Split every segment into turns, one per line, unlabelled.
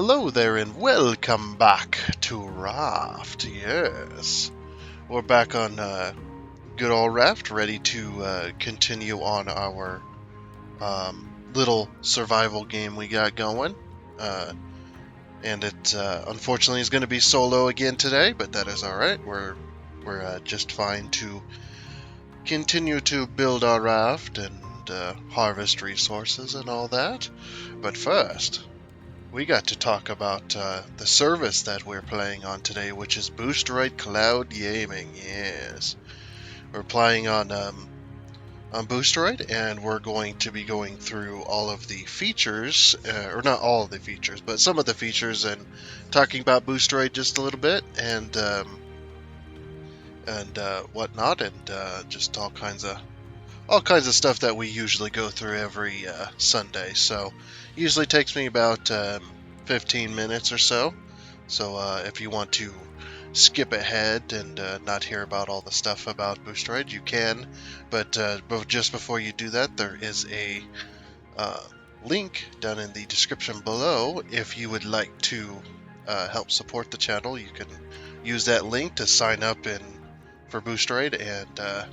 Hello there and welcome back to Raft. Yes, we're back on good old Raft, ready to continue on our little survival game we got going. And it unfortunately is going to be solo again today, but that is all right. We're just fine to continue to build our raft and harvest resources and all that. But first, we got to talk about the service that we're playing on today, which is Boosteroid Cloud Gaming. Yes, we're playing on Boosteroid, and we're going to be going through all of the features, or not all of the features, but some of the features, and talking about Boosteroid just a little bit, and whatnot, and just all kinds of stuff that we usually go through every Sunday. So usually takes me about 15 minutes or so. So if you want to skip ahead and not hear about all the stuff about Boosteroid, you can. But just before you do that, there is a link down in the description below. If you would like to help support the channel, you can use that link to sign up for Boosteroid and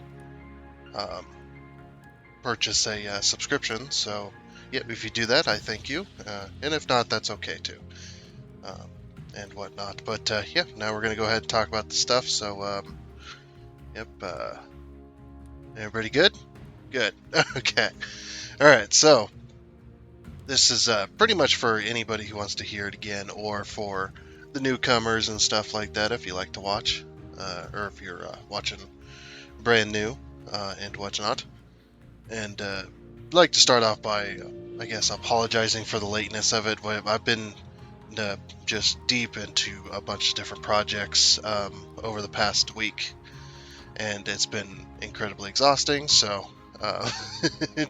purchase a subscription. So, yeah, if you do that, I thank you. And if not, that's okay too. And whatnot. But yeah, now we're gonna go ahead and talk about the stuff. So, yep. Everybody good? Good. Okay. All right. So this is pretty much for anybody who wants to hear it again, or for the newcomers and stuff like that. If you like to watch, or if you're watching brand new and whatnot. And I'd like to start off by, I guess, apologizing for the lateness of it. I've been just deep into a bunch of different projects over the past week, and it's been incredibly exhausting. So,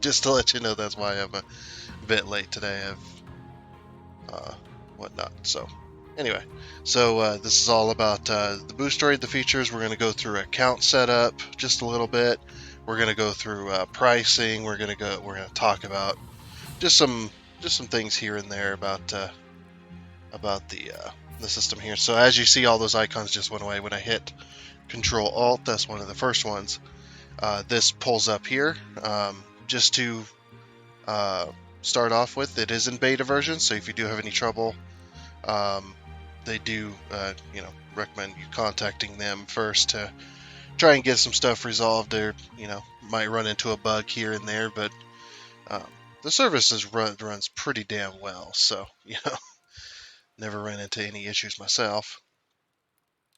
just to let you know, that's why I'm a bit late today. Whatnot. So, anyway, so this is all about the Boosteroid, the features. We're going to go through account setup just a little bit. We're going to go through pricing. We're going to talk about just some things here and there about the system here. So as you see, all those icons just went away when I hit Control Alt. That's one of the first ones. This pulls up here. Just to start off with, it is in beta version, so if you do have any trouble, they do recommend you contacting them first to try and get some stuff resolved. Or might run into a bug here and there, but the service runs pretty damn well, so never ran into any issues myself.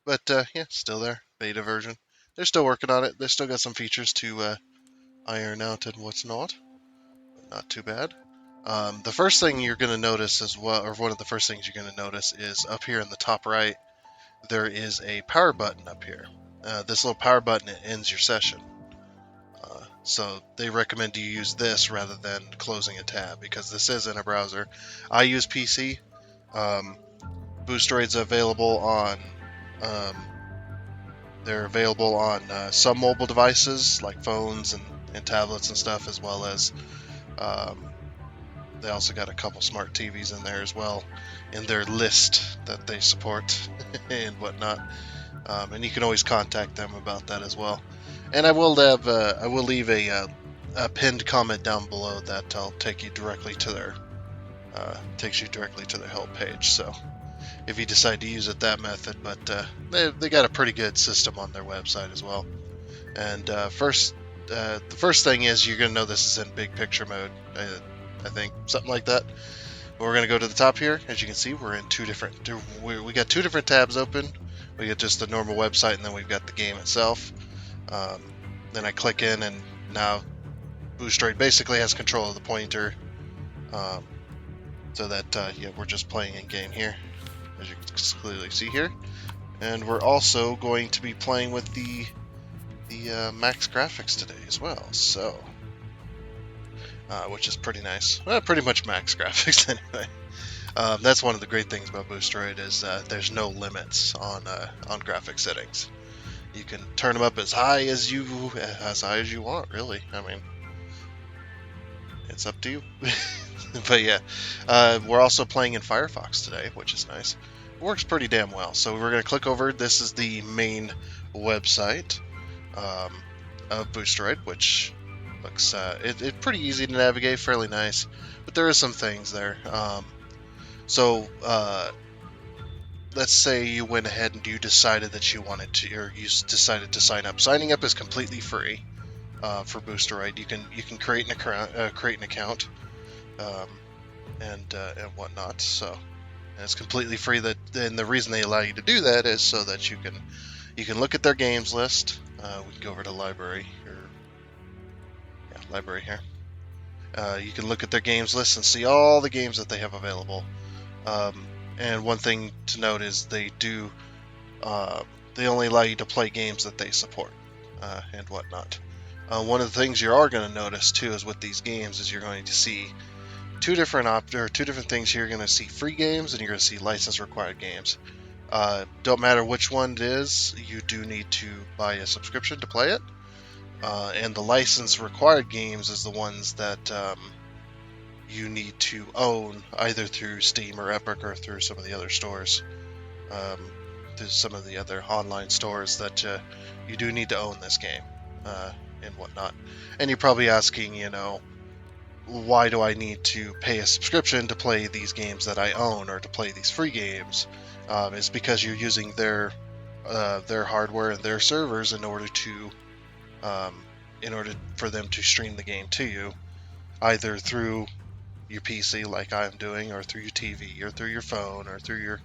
But yeah, still there, beta version. They're still working on it. They still got some features to iron out and what's not. But not too bad. The first thing you're going to notice as well, or one of the first things you're going to notice, is up here in the top right, there is a power button up here. This little power button, it ends your session. So they recommend you use this rather than closing a tab, because this is in a browser. I use PC. Boosteroid's available on they're available on some mobile devices like phones and tablets and stuff, as well as they also got a couple smart TVs in there as well in their list that they support and whatnot. And you can always contact them about that as well. And I will leave a pinned comment down below that'll take you directly to their help page. So if you decide to use it that method, but they got a pretty good system on their website as well. And the first thing is, you're gonna know this is in big picture mode. I think something like that. But we're gonna go to the top here. As you can see, we're in we got two different tabs open. We got just the normal website, and then we've got the game itself. Then I click in, and now Boosteroid basically has control of the pointer, so that we're just playing in game here, as you can clearly see here. And we're also going to be playing with the max graphics today as well, so which is pretty nice. Well, pretty much max graphics anyway. That's one of the great things about Boosteroid, is there's no limits on graphic settings. You can turn them up as high as you want, really. I mean, it's up to you. But yeah, we're also playing in Firefox today, which is nice. It works pretty damn well. So we're going to click over. This is the main website of Boosteroid, which looks it's pretty easy to navigate, fairly nice. But there are some things there. So let's say you went ahead and you decided that you wanted to, or you decided to sign up. Signing up is completely free for Boosteroid. You can create an account um, and whatnot. So and it's completely free. And the reason they allow you to do that is so that you can look at their games list. We can go over to library library here. You can look at their games list and see all the games that they have available. Um, and one thing to note is they only allow you to play games that they support and whatnot. One of the things you are going to notice too is with these games is you're going to see two different things here. You're going to see free games and you're going to see license required games. Don't matter which one it is, you do need to buy a subscription to play it. And the license required games is the ones that you need to own either through Steam or Epic or through some of the other stores. There's some of the other online stores that you do need to own this game and whatnot. And you're probably asking, why do I need to pay a subscription to play these games that I own or to play these free games? It's because you're using their hardware and their servers in order for them to stream the game to you, either through your PC like I'm doing, or through your TV, or through your phone, or through your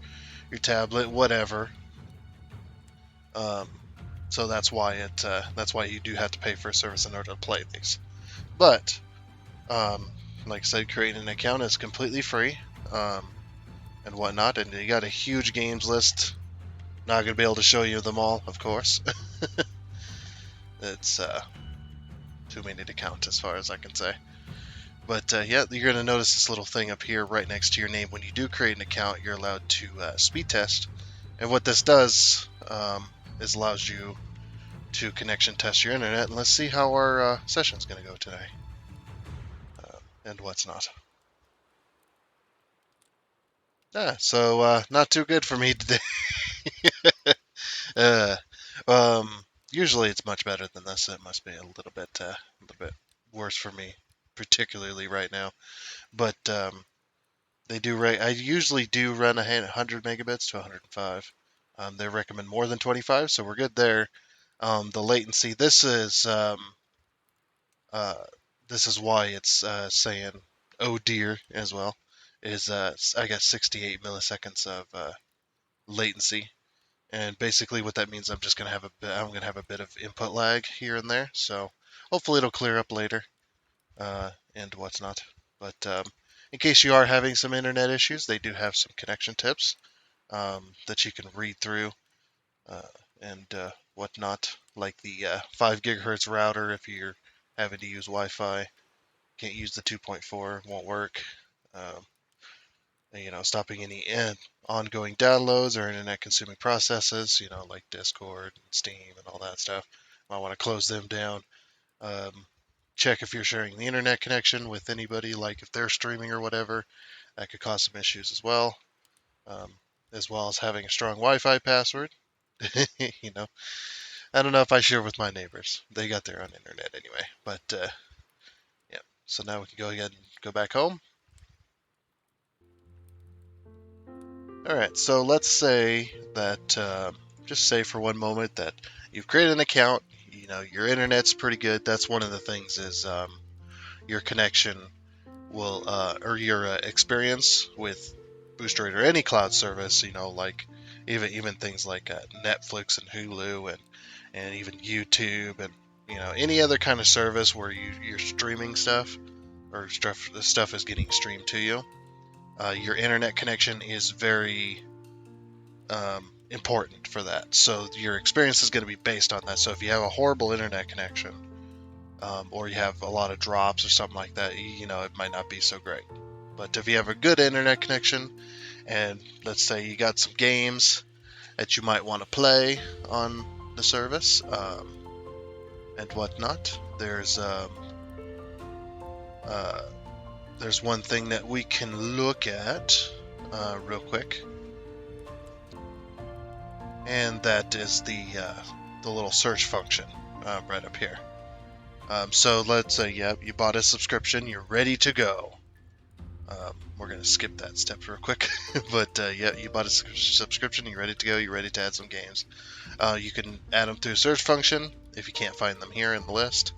tablet, whatever. So that's why you do have to pay for a service in order to play these. But like I said, creating an account is completely free and whatnot, and you got a huge games list. Not going to be able to show you them all, of course. It's too many to count as far as I can say. But yeah, you're going to notice this little thing up here right next to your name. When you do create an account, you're allowed to speed test. And what this does is allows you to connection test your internet. And let's see how our session's going to go today. And what's not. So not too good for me today. uh, Usually it's much better than this. It must be a little bit worse for me, particularly right now. But they do. I usually do run 100 megabits to 105. They recommend more than 25, so we're good there. The latency. This is why it's saying "oh dear" as well. Is I got 68 milliseconds of latency, and basically what that means, I'm gonna have a bit of input lag here and there. So hopefully it'll clear up later, and what's not. But in case you are having some internet issues, they do have some connection tips that you can read through and whatnot, like the 5 gigahertz router. If you're having to use Wi-Fi, can't use the 2.4, won't work. Stopping any ongoing downloads or internet-consuming processes, like Discord and Steam and all that stuff. Might want to close them down. Check if you're sharing the internet connection with anybody, like if they're streaming or whatever. That could cause some issues as well. As well as having a strong Wi-Fi password. I don't know if I share with my neighbors. They got their own internet anyway. But yeah, so now we can go ahead and go back home. All right, so let's say that, just say for one moment that you've created an account. Your internet's pretty good. That's one of the things is your connection will, or your experience with Boosteroid or any cloud service. Like even things like Netflix and Hulu and even YouTube and any other kind of service where you're streaming stuff or stuff is getting streamed to you. Your internet connection is very important for that. So your experience is going to be based on that. So if you have a horrible internet connection, or you have a lot of drops or something like that, it might not be so great. But if you have a good internet connection, and let's say you got some games that you might want to play on the service, and whatnot, there's there's one thing that we can look at real quick, and that is the little search function right up here. So let's say, yeah, you bought a subscription, you're ready to go. We're going to skip that step real quick, but yeah, you bought a subscription, you're ready to go, you're ready to add some games. You can add them through a search function if you can't find them here in the list.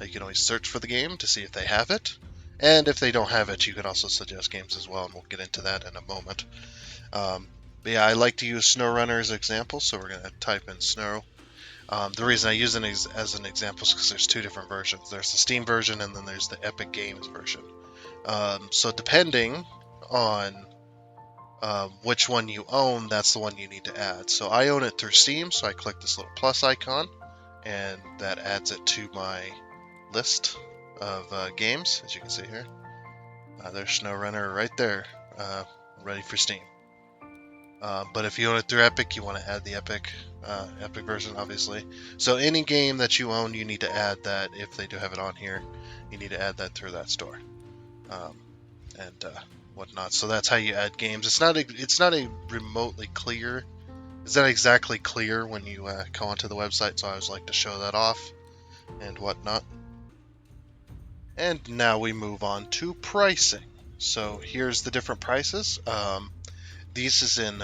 You can always search for the game to see if they have it. And if they don't have it, you can also suggest games as well, and we'll get into that in a moment. But yeah, I like to use SnowRunner as an example, so we're going to type in Snow. The reason I use it as an example is because there's two different versions. There's the Steam version, and then there's the Epic Games version. So depending on which one you own, that's the one you need to add. So I own it through Steam, so I click this little plus icon, and that adds it to my list of games, as you can see here. There's SnowRunner right there, ready for Steam. But if you own it through Epic, you want to add the Epic version, obviously. So any game that you own, you need to add that. If they do have it on here, you need to add that through that store, and whatnot. So that's how you add games. It's not a remotely clear. It's not exactly clear when you go onto the website. So I always like to show that off and whatnot. And now we move on to pricing. So here's the different prices. This is in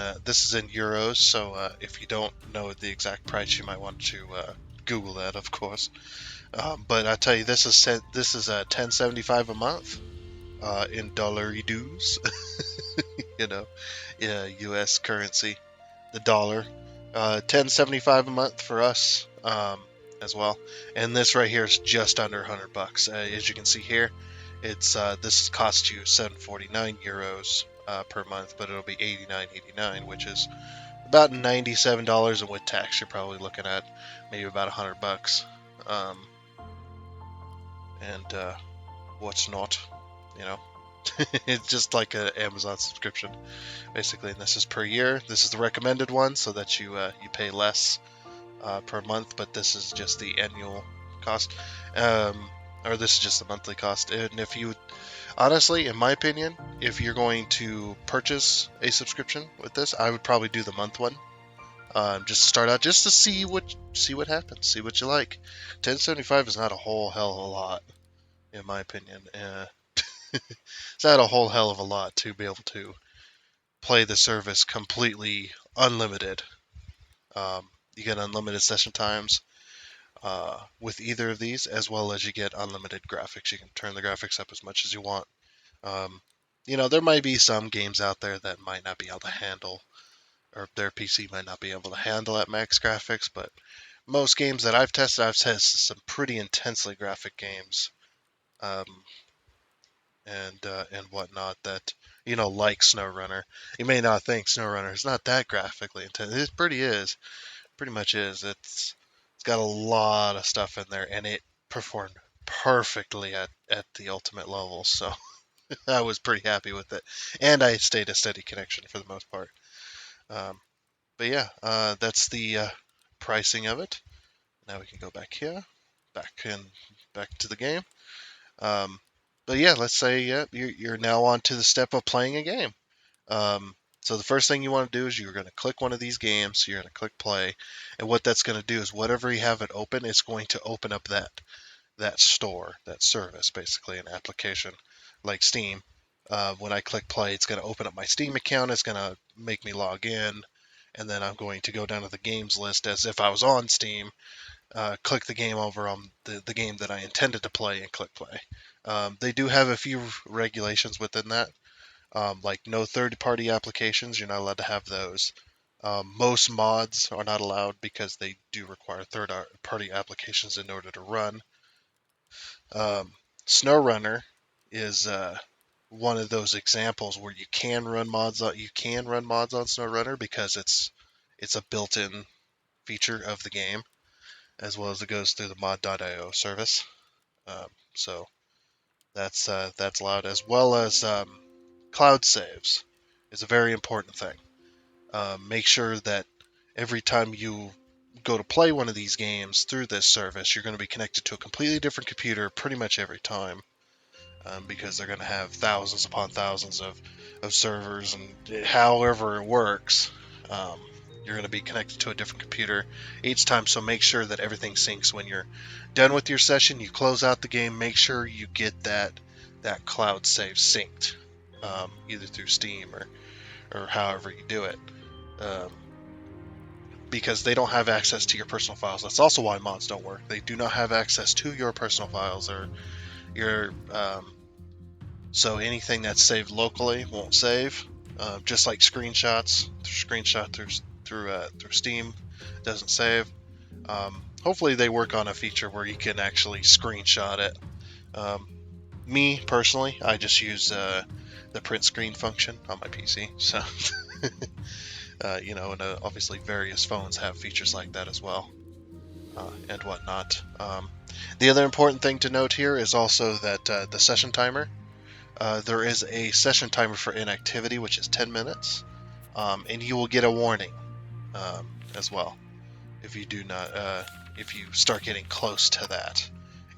euros, so if you don't know the exact price, you might want to Google that, of course. But I tell you, this is $10.75 a month in dollary dues, yeah, U.S. currency, the dollar. $10.75 a month for us as well. And this right here is just under $100. As you can see here, this costs you 749 euros per month, but it'll be 89.89, which is about $97, and with tax, you're probably looking at maybe about $100. And what's not, you know, it's just like an Amazon subscription, basically. And this is per year. This is the recommended one, so that you pay less per month, but this is just the annual cost, or this is just the monthly cost. And if you, honestly, in my opinion, if you're going to purchase a subscription with this, I would probably do the month one. Just start out, just to see what happens, see what you like. $10.75 is not a whole hell of a lot, in my opinion. It's not a whole hell of a lot to be able to play the service completely unlimited. You get unlimited session times with either of these, as well as you get unlimited graphics. You can turn the graphics up as much as you want. There might be some games out there that might not be able to handle, or their PC might not be able to handle at max graphics, but most games that I've tested some pretty intensely graphic games, um, and whatnot that, like SnowRunner. You may not think SnowRunner is not that graphically intense. It pretty much is. It's got a lot of stuff in there, and it performed perfectly at the ultimate level. So I was pretty happy with it, and I stayed a steady connection for the most part. Um, but yeah, that's the pricing of it. Now we can go back here, back to the game. Um, but yeah, let's say you're now on to the step of playing a game. So the first thing you want to do is you're going to click one of these games. You're going to click play, and what that's going to do is whatever you have it open, it's going to open up that store, that service, basically an application like Steam. When I click play, it's going to open up my Steam account. It's going to make me log in, and then I'm going to go down to the games list as if I was on Steam. Click the game over on the game that I intended to play and click play. They do have a few regulations within that. Like no third-party applications, you're not allowed to have those. Most mods are not allowed because they do require third-party applications in order to run. SnowRunner is one of those examples where you can run mods on SnowRunner because it's a built-in feature of the game, as well as it goes through the mod.io service. So that's allowed, as well as cloud saves is a very important thing. Make sure that every time you go to play one of these games through this service, you're going to be connected to a completely different computer pretty much every time. because they're going to have thousands upon thousands of servers, and however it works, you're going to be connected to a different computer each time. So make sure that everything syncs when you're done with your session. You close out the game. Make sure you get that cloud save synced, either through Steam or however you do it. Um, because they don't have access to your personal files. That's also why mods don't work. They do not have access to your personal files or your so anything that's saved locally won't save. Just like screenshot through Steam doesn't save. Hopefully they work on a feature where you can actually screenshot it. Um, Me personally, I just use the print screen function on my PC. So and obviously various phones have features like that as well, and whatnot. The other important thing to note here is also that the session timer. There is a session timer for inactivity, which is 10 minutes, and you will get a warning as well if you do not, if you start getting close to that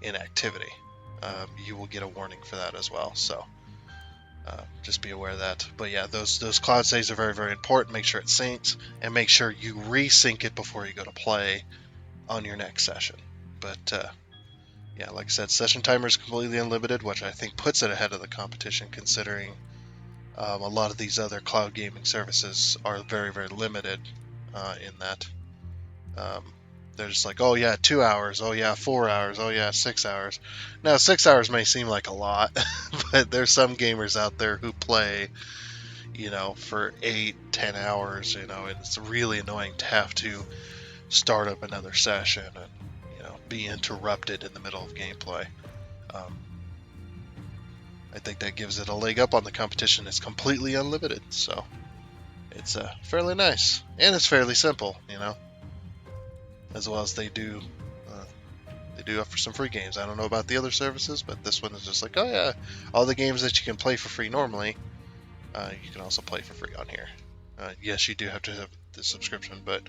inactivity. You will get a warning for that as well. So just be aware of that. But yeah, those cloud saves are very, very important. Make sure it syncs, and make sure you resync it before you go to play on your next session. But yeah, like I said, session timer is completely unlimited, which I think puts it ahead of the competition, considering a lot of these other cloud gaming services are very, very limited in that. Um, they're just like, oh yeah, 2 hours, oh yeah, 4 hours, oh yeah, 6 hours. Now, 6 hours may seem like a lot, but there's some gamers out there who play, for 8, 10 hours, and it's really annoying to have to start up another session and, be interrupted in the middle of gameplay. Um, I think that gives it a leg up on the competition. It's completely unlimited, so it's fairly nice, and it's fairly simple, as well as they do offer some free games. I don't know about the other services, but this one is just like, oh yeah, all the games that you can play for free normally, you can also play for free on here. Yes, you do have to have the subscription, but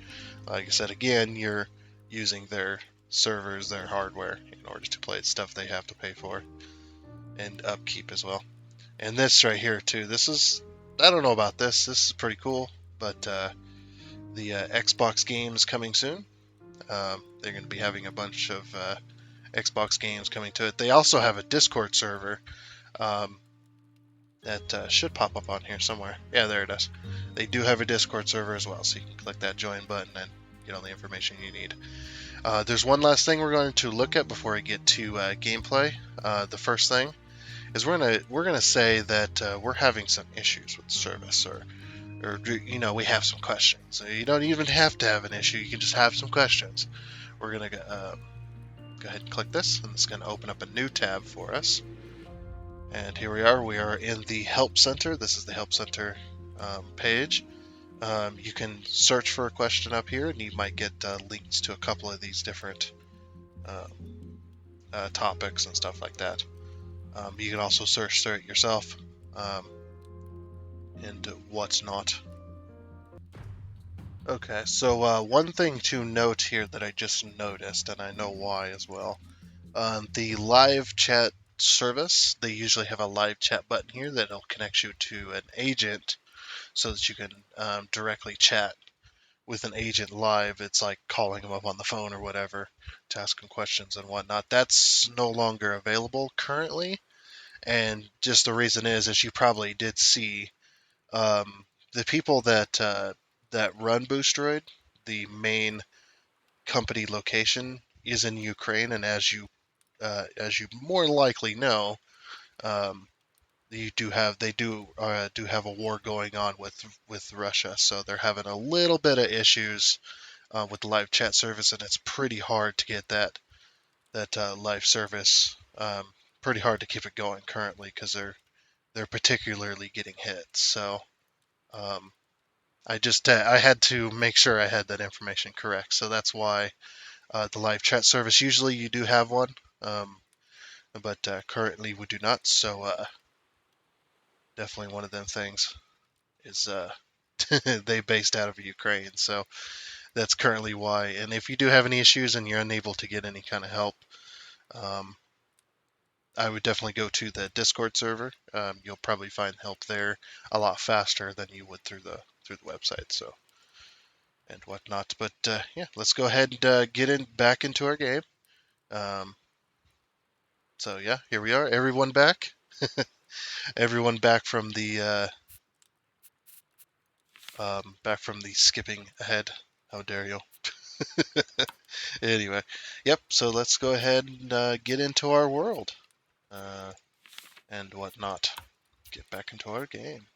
like I said, again, you're using their servers, their hardware, in order to play stuff they have to pay for, and upkeep as well. And this right here too, I don't know about this. This is pretty cool, but the Xbox games coming soon. They're going to be having a bunch of Xbox games coming to it. They also have a Discord server um, that should pop up on here somewhere. Yeah, there it is. They do have a Discord server as well, so you can click that join button and get all the information you need. There's one last thing we're going to look at before I get to gameplay. The first thing is we're gonna say that we're having some issues with service, or we have some questions. So you don't even have to have an issue; you can just have some questions. We're gonna go ahead and click this, and it's gonna open up a new tab for us. And here we are. We are in the Help Center. This is the Help Center page. You can search for a question up here, and you might get links to a couple of these different topics and stuff like that. You can also search through it yourself and what's not. Okay, so one thing to note here that I just noticed, and I know why as well, the live chat service, they usually have a live chat button here that'll connect you to an agent so that you can directly chat with an agent live. It's like calling them up on the phone or whatever to ask them questions and whatnot. That's no longer available currently. And just the reason is, as you probably did see, the people that run Boosteroid, the main company location is in Ukraine, and as you more likely know, um, they do have a war going on with Russia, so they're having a little bit of issues with the live chat service, and it's pretty hard to get that live service. Pretty hard to keep it going currently because they're particularly getting hit. So um, I had to make sure I had that information correct. So that's why the live chat service, usually you do have one, but currently we do not. So definitely one of them things is they based out of Ukraine. So that's currently why. And if you do have any issues and you're unable to get any kind of help, um, I would definitely go to the Discord server. You'll probably find help there a lot faster than you would through the website. So and whatnot. But yeah, let's go ahead and get back into our game. Um, so yeah, here we are. Everyone back. Everyone back from the skipping ahead. How dare you? Anyway, yep. So let's go ahead and get into our world and whatnot. Get back into our game.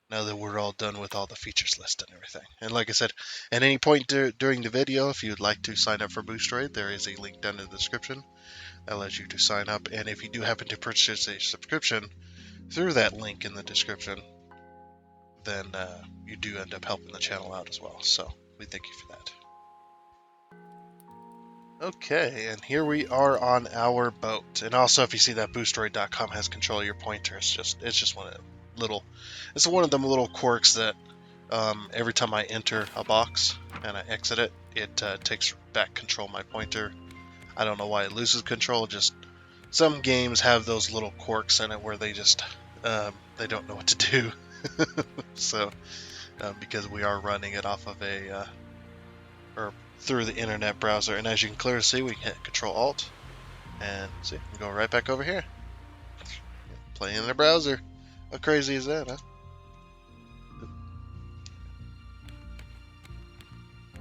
Now that we're all done with all the features list and everything. And like I said, at any point during the video, if you'd like to sign up for Boosteroid, there is a link down in the description that allows you to sign up. And if you do happen to purchase a subscription through that link in the description, then you do end up helping the channel out as well. So we thank you for that. Okay, and here we are on our boat. And also, if you see that Boosteroid.com has control of your pointer, it's just one of them little quirks that every time I enter a box and I exit it, it takes back control of my pointer. I don't know why it loses control. Just some games have those little quirks in it where they just they don't know what to do. So because we are running it off of or through the internet browser, and as you can clearly see, we can hit Control Alt and see, we can go right back over here, playing in the browser. How crazy is that, huh?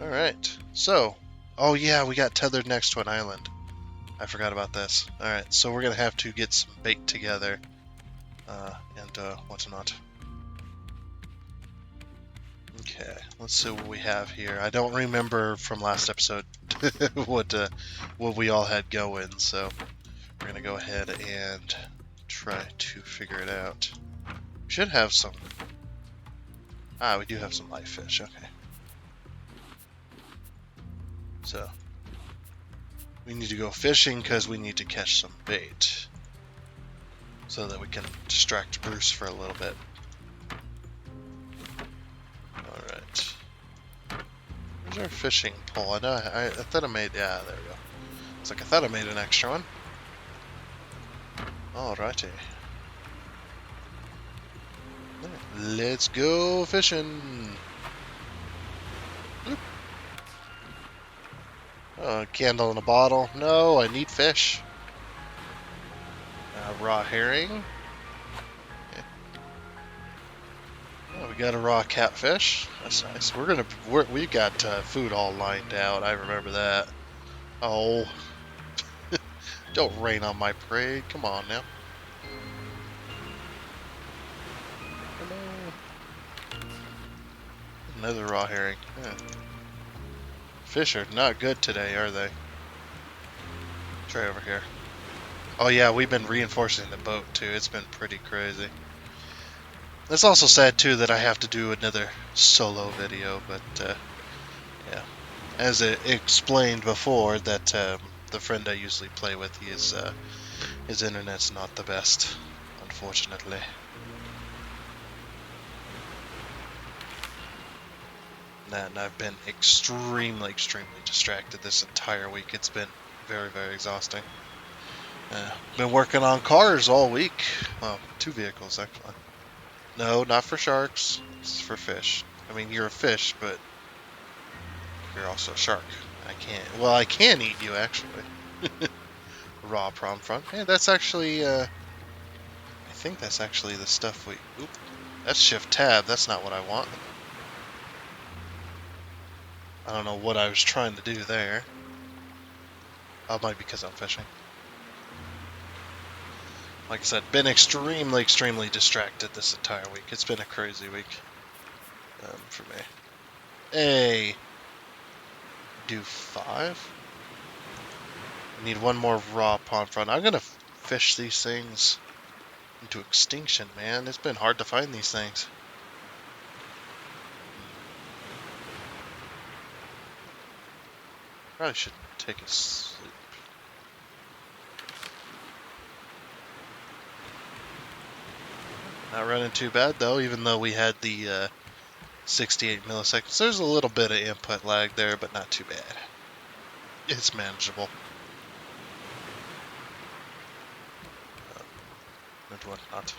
All right, so oh yeah, we got tethered next to an island. I forgot about this. All right, so we're gonna have to get some bait together and whatnot. Okay, let's see what we have here. I don't remember from last episode what we all had going, so we're gonna go ahead and try to figure it out. We should have some. We do have some live fish. Okay, so we need to go fishing because we need to catch some bait so that we can distract Bruce for a little bit. Alright. Where's our fishing pole? I thought I made... Yeah, there we go. It's like I thought I made an extra one. Alrighty. Let's go fishing! Bloop. Oh, candle in a bottle. No, I need fish. Raw herring. Oh, we got a raw catfish. That's nice. We got food all lined out. I remember that. Oh, don't rain on my parade. Come on now. Another raw herring. Yeah. Fish are not good today, are they? Try over here. Oh yeah, we've been reinforcing the boat too. It's been pretty crazy. It's also sad too that I have to do another solo video, but yeah, as it explained before, that the friend I usually play with, his internet's not the best, unfortunately. And I've been extremely distracted this entire week. It's been very, very exhausting. Been working on cars all week. Well, 2 vehicles actually. No, not for sharks. It's for fish. I mean, you're a fish, but you're also a shark. I can eat you actually. Raw prawn front. Hey, that's actually, I think that's actually the stuff oop, that's shift tab. That's not what I want. I don't know what I was trying to do there. Oh, it might be because I'm fishing. Like I said, been extremely distracted this entire week. It's been a crazy week for me. Hey, do 5. I need 1 more raw prawn front. I'm gonna fish these things into extinction, man. It's been hard to find these things. Probably should take a sleep. Not running too bad though, even though we had the 68 milliseconds. There's a little bit of input lag there, but not too bad. It's manageable. and whatnot.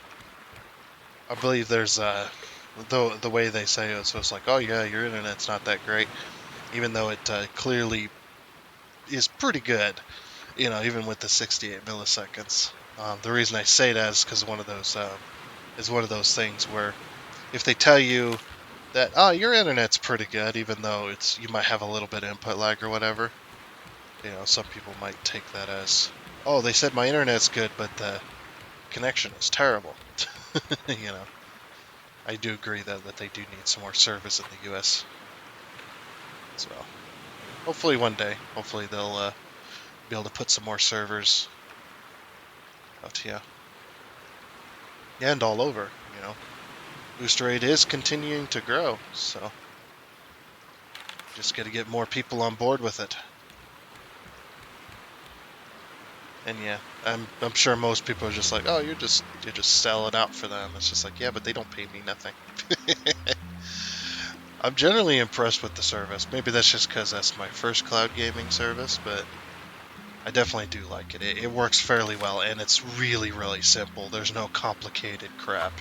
I believe there's the way they say it, so it's like, oh yeah, your internet's not that great, even though it clearly is pretty good. You know, even with the 68 milliseconds. The reason I say that is because one of those things where if they tell you that your internet's pretty good, even though you might have a little bit of input lag or whatever, you know, some people might take that as, oh, they said my internet's good, but the connection is terrible. You know, I do agree that they do need some more service in the U.S. as well. Hopefully one day, hopefully they'll be able to put some more servers out here. And all over, you know. Boosteroid is continuing to grow, so just got to get more people on board with it. And yeah, I'm sure most people are just like, oh, you're just selling out for them. It's just like, yeah, but they don't pay me nothing. I'm generally impressed with the service. Maybe that's just because that's my first cloud gaming service, but I definitely do like it. It works fairly well, and it's really, really simple. There's no complicated crap.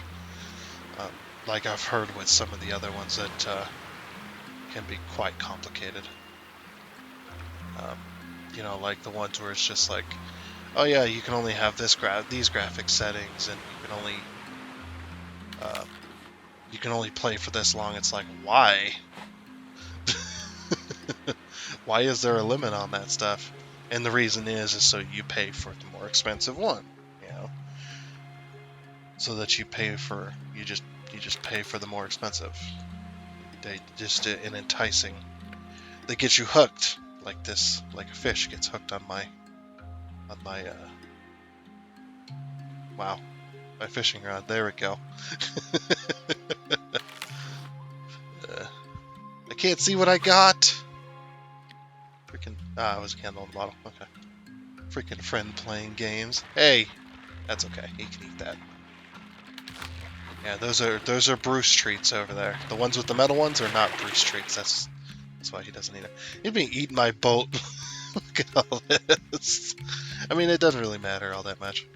Like I've heard with some of the other ones that can be quite complicated. You know, like the ones where it's just like, oh yeah, you can only have these graphic settings, and you can only play for this long. It's like, why? Why is there a limit on that stuff? And the reason is so you pay for the more expensive one, you know, so that you just pay for the more expensive. They just an enticing. They get you hooked like this, like a fish gets hooked on my wow, my fishing rod. There we go. I can't see what I got. Freaking it was a candle in the bottle. Okay. Freaking friend playing games. Hey, that's okay. He can eat that. Yeah, those are Bruce treats over there. The ones with the metal ones are not Bruce treats. That's why he doesn't eat it. He'd be eating my boat. Look at all this. I mean, it doesn't really matter all that much.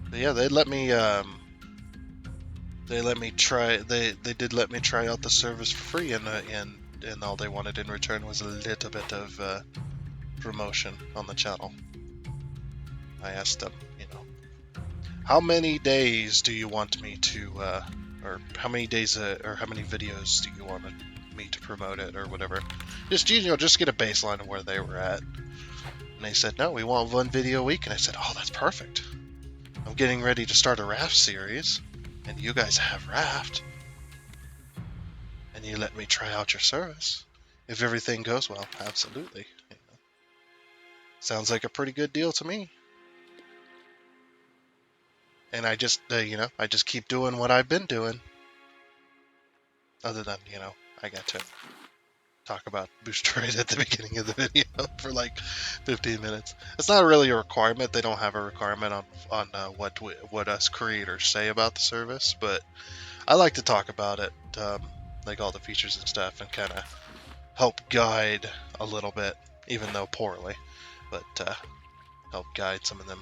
But yeah, they let me try. They did let me try out the service for free, and all they wanted in return was a little bit of promotion on the channel. I asked them, you know, how many days do you want me to, or how many days, or how many videos do you want me to promote it, or whatever? Just just get a baseline of where they were at. And they said, no, we want 1 video a week. And I said, oh, that's perfect. I'm getting ready to start a Raft series, and you guys have Raft, and you let me try out your service. If everything goes well, absolutely. You know, sounds like a pretty good deal to me. And I just, I just keep doing what I've been doing. Other than, I got to talk about Boosteroid at the beginning of the video for like 15 minutes. It's not really a requirement. They don't have a requirement on what us creators say about the service, but I like to talk about it, like all the features and stuff, and kind of help guide a little bit, even though poorly, but help guide some of them,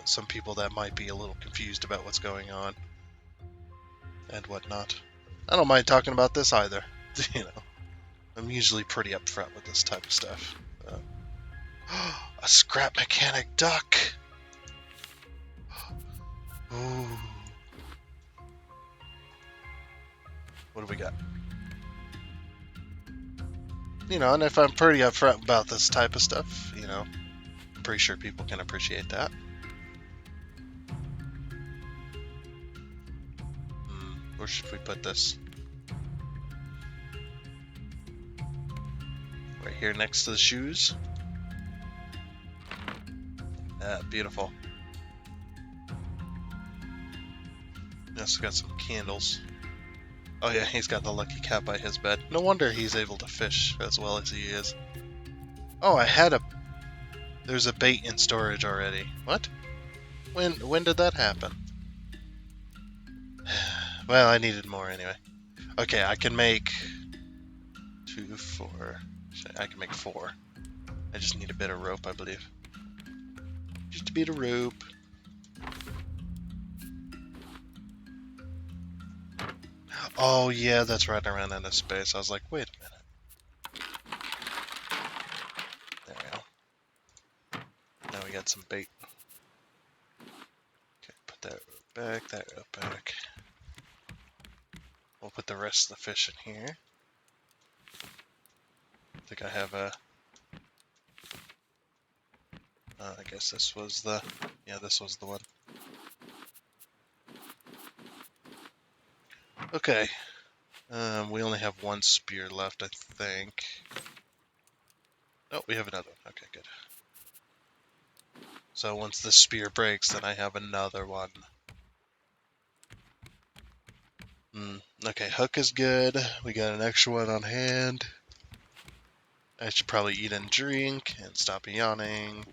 some people that might be a little confused about what's going on and whatnot. I don't mind talking about this either. I'm usually pretty upfront with this type of stuff. A scrap mechanic duck. Ooh. What do we got? And if I'm pretty upfront about this type of stuff, I'm pretty sure people can appreciate that. Where should we put this? Right here next to the shoes. Beautiful. Also got some candles. Oh yeah, he's got the lucky cat by his bed. No wonder he's able to fish as well as he is. Oh, there's a bait in storage already. What? When did that happen? Well, I needed more anyway. Okay, I can make 2, 4. I can make 4. I just need a bit of rope, I believe. Just a bit of rope. Oh yeah, that's right, I ran out of space. I was like, wait a minute. There we go. Now we got some bait. Okay, put that back, that back. We'll put the rest of the fish in here. I think I have a... I guess this was the... Yeah, this was the one. Okay. We only have one spear left, I think. Oh, we have another one. Okay, good. So once this spear breaks, then I have another one. Okay, hook is good. We got an extra one on hand. I should probably eat and drink and stop yawning.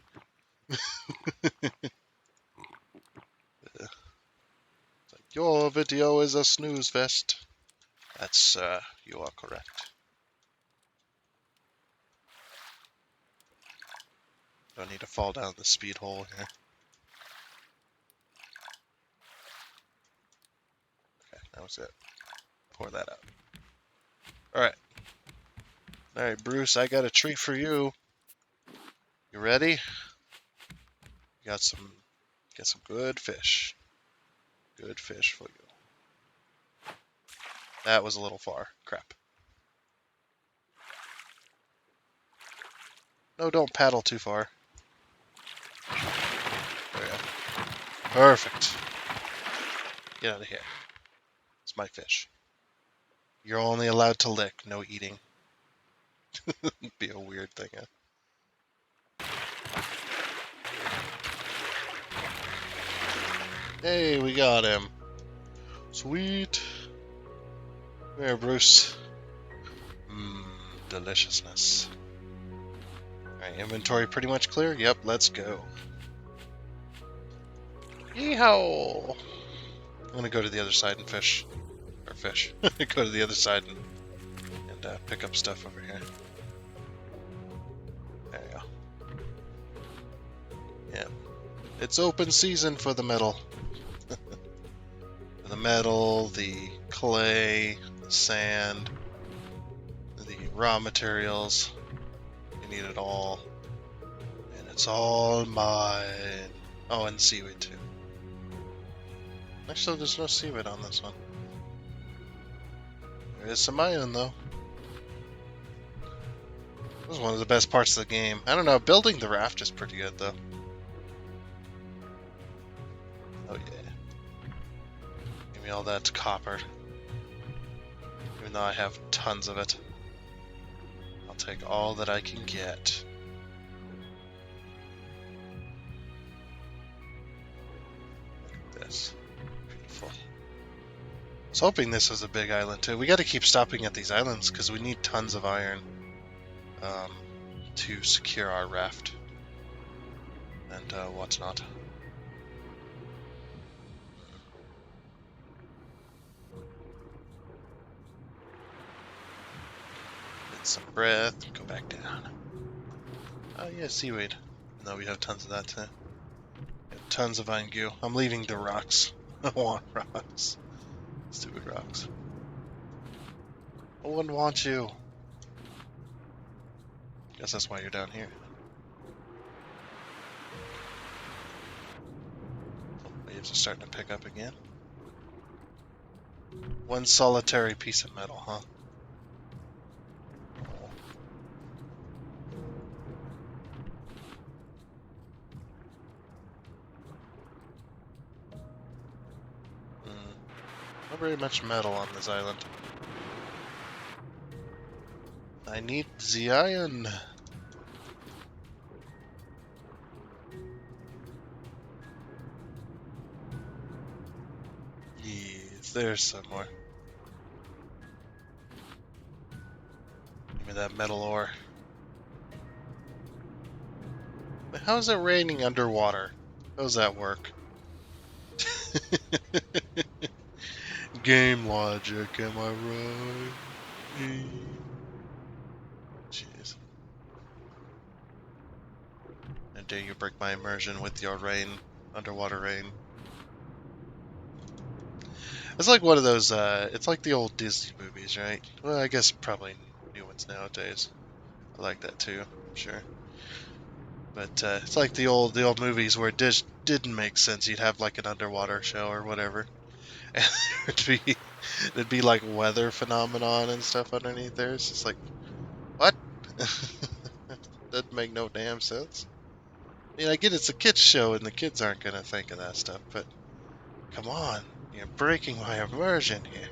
Your video is a snooze fest. That's, you are correct. Don't need to fall down the speed hole here. Okay, that was it. Pour that out. Alright. Alright, Bruce, I got a treat for you. You ready? Got some good fish. Good fish for you. That was a little far. Crap. No, don't paddle too far. There we go. Perfect. Get out of here. It's my fish. You're only allowed to lick, no eating. Be a weird thing, huh? Hey, we got him. Sweet. Come here, Bruce. Deliciousness. Alright, inventory pretty much clear? Yep, let's go. Yeehaw! I'm gonna go to the other side and fish. Or fish. Go to the other side and pick up stuff over here. There you go. Yeah. It's open season for the metal. The metal, the clay, the sand, the raw materials. You need it all. And it's all mine. Oh, and seaweed too. Actually, there's no seaweed on this one. There is some iron though. This is one of the best parts of the game. I don't know, building the raft is pretty good though. Oh yeah. Give me all that copper. Even though I have tons of it. I'll take all that I can get. Look at this. Beautiful. I was hoping this was a big island too. We gotta keep stopping at these islands because we need tons of iron to secure our raft and whatnot. Get some breath, go back down. Oh yeah, seaweed. No, we have tons of that too. Tons of vine goo. I'm leaving the rocks. I want rocks. Stupid rocks. I wouldn't want you. Guess that's why you're down here. Waves are starting to pick up again. One solitary piece of metal, huh? Not very much metal on this island. I need the iron. Yes, there's some more. Give me that metal ore. But how's it raining underwater? How does that work? Game logic, am I right? Jeez. dare you break my immersion with your rain, underwater rain. It's like one of those, it's like the old Disney movies, right? Well, I guess probably new ones nowadays. I like that too, I'm sure. But it's like the old movies where it didn't make sense. You'd have like an underwater show or whatever, and it'd be like weather phenomenon and stuff underneath there. It's just like, what? Doesn't make no damn sense. I mean, I get it's a kids show and the kids aren't gonna think of that stuff, but come on, you're breaking my immersion here.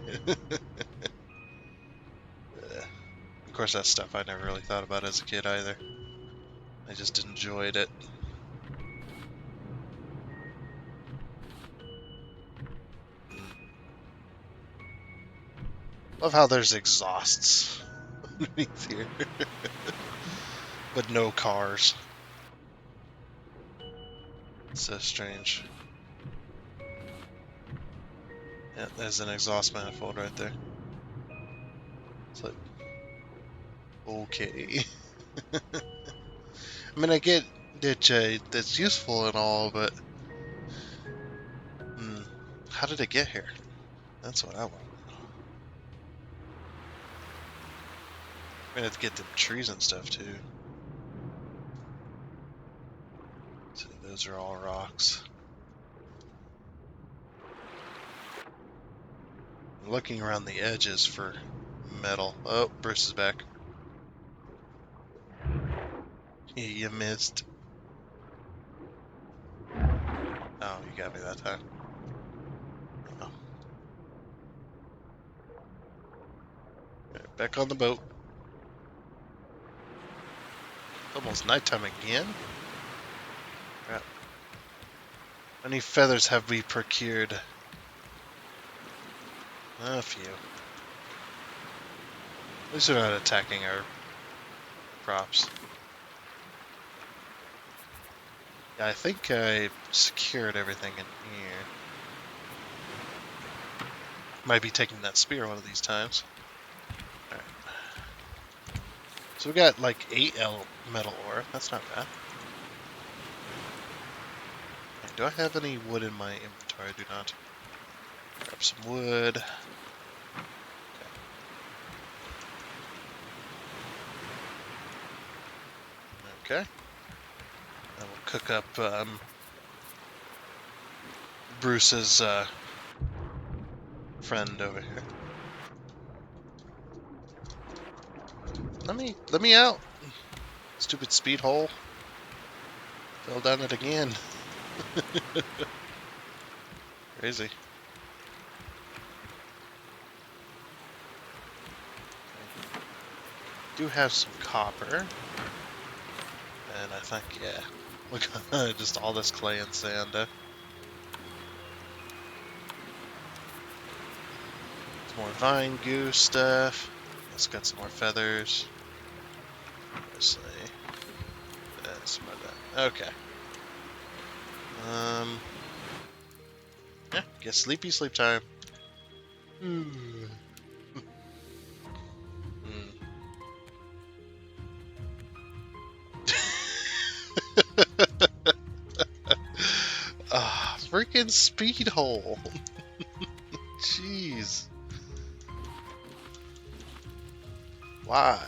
Of course, that stuff I never really thought about as a kid either. I just enjoyed it. Love how there's exhausts underneath here, but no cars. So strange. Yeah, there's an exhaust manifold right there. It's like, okay. I mean, I get that that's useful and all, but how did it get here? That's what I want to know. I'm gonna have to get them trees and stuff too. So those are all rocks. I'm looking around the edges for metal. Oh, Bruce is back. You missed. Oh, you got me that time. Oh. Right, back on the boat. Almost nighttime again? Crap. How many feathers have we procured? A few. At least they're not attacking our props. Yeah, I think I secured everything in here. Might be taking that spear one of these times. Alright. So we got like 8 metal ore. That's not bad. Do I have any wood in my inventory? I do not. Grab some wood. Okay. I will cook up Bruce's friend over here. Let me out. Stupid speed hole. Fell down it again. Crazy. Do have some copper. And I think, yeah. Look, just all this clay and sand. Some more vine goo stuff. Let's get some more feathers. Let's see. That's about that. Okay. Yeah, get sleepy sleep time. Ah, freaking speed hole. Jeez. Why?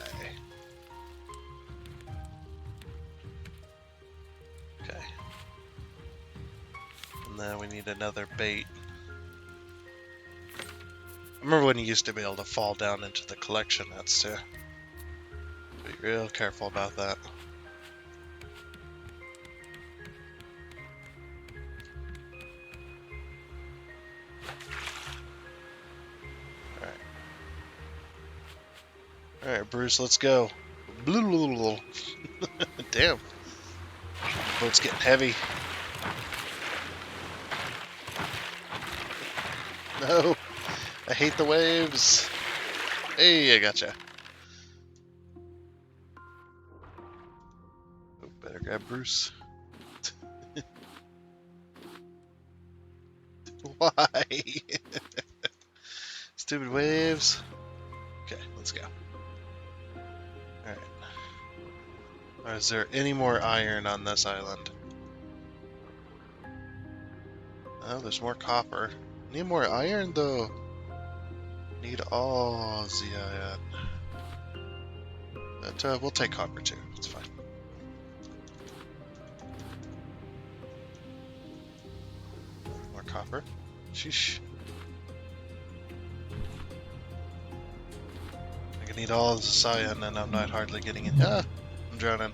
Okay. And then we need another bait. I remember when you used to be able to fall down into the collection nets too. Be real careful about that. Alright, Bruce, let's go. Damn. Boat's getting heavy. No. I hate the waves. Hey, I gotcha. Oh, better grab Bruce. Why? Stupid waves. Okay, let's go. Alright. Is there any more iron on this island? Oh, there's more copper. Need more iron though. Need all the iron. But we'll take copper too. It's fine. More copper. Sheesh. I need all the cyan and I'm not hardly getting it. Ah, I'm drowning.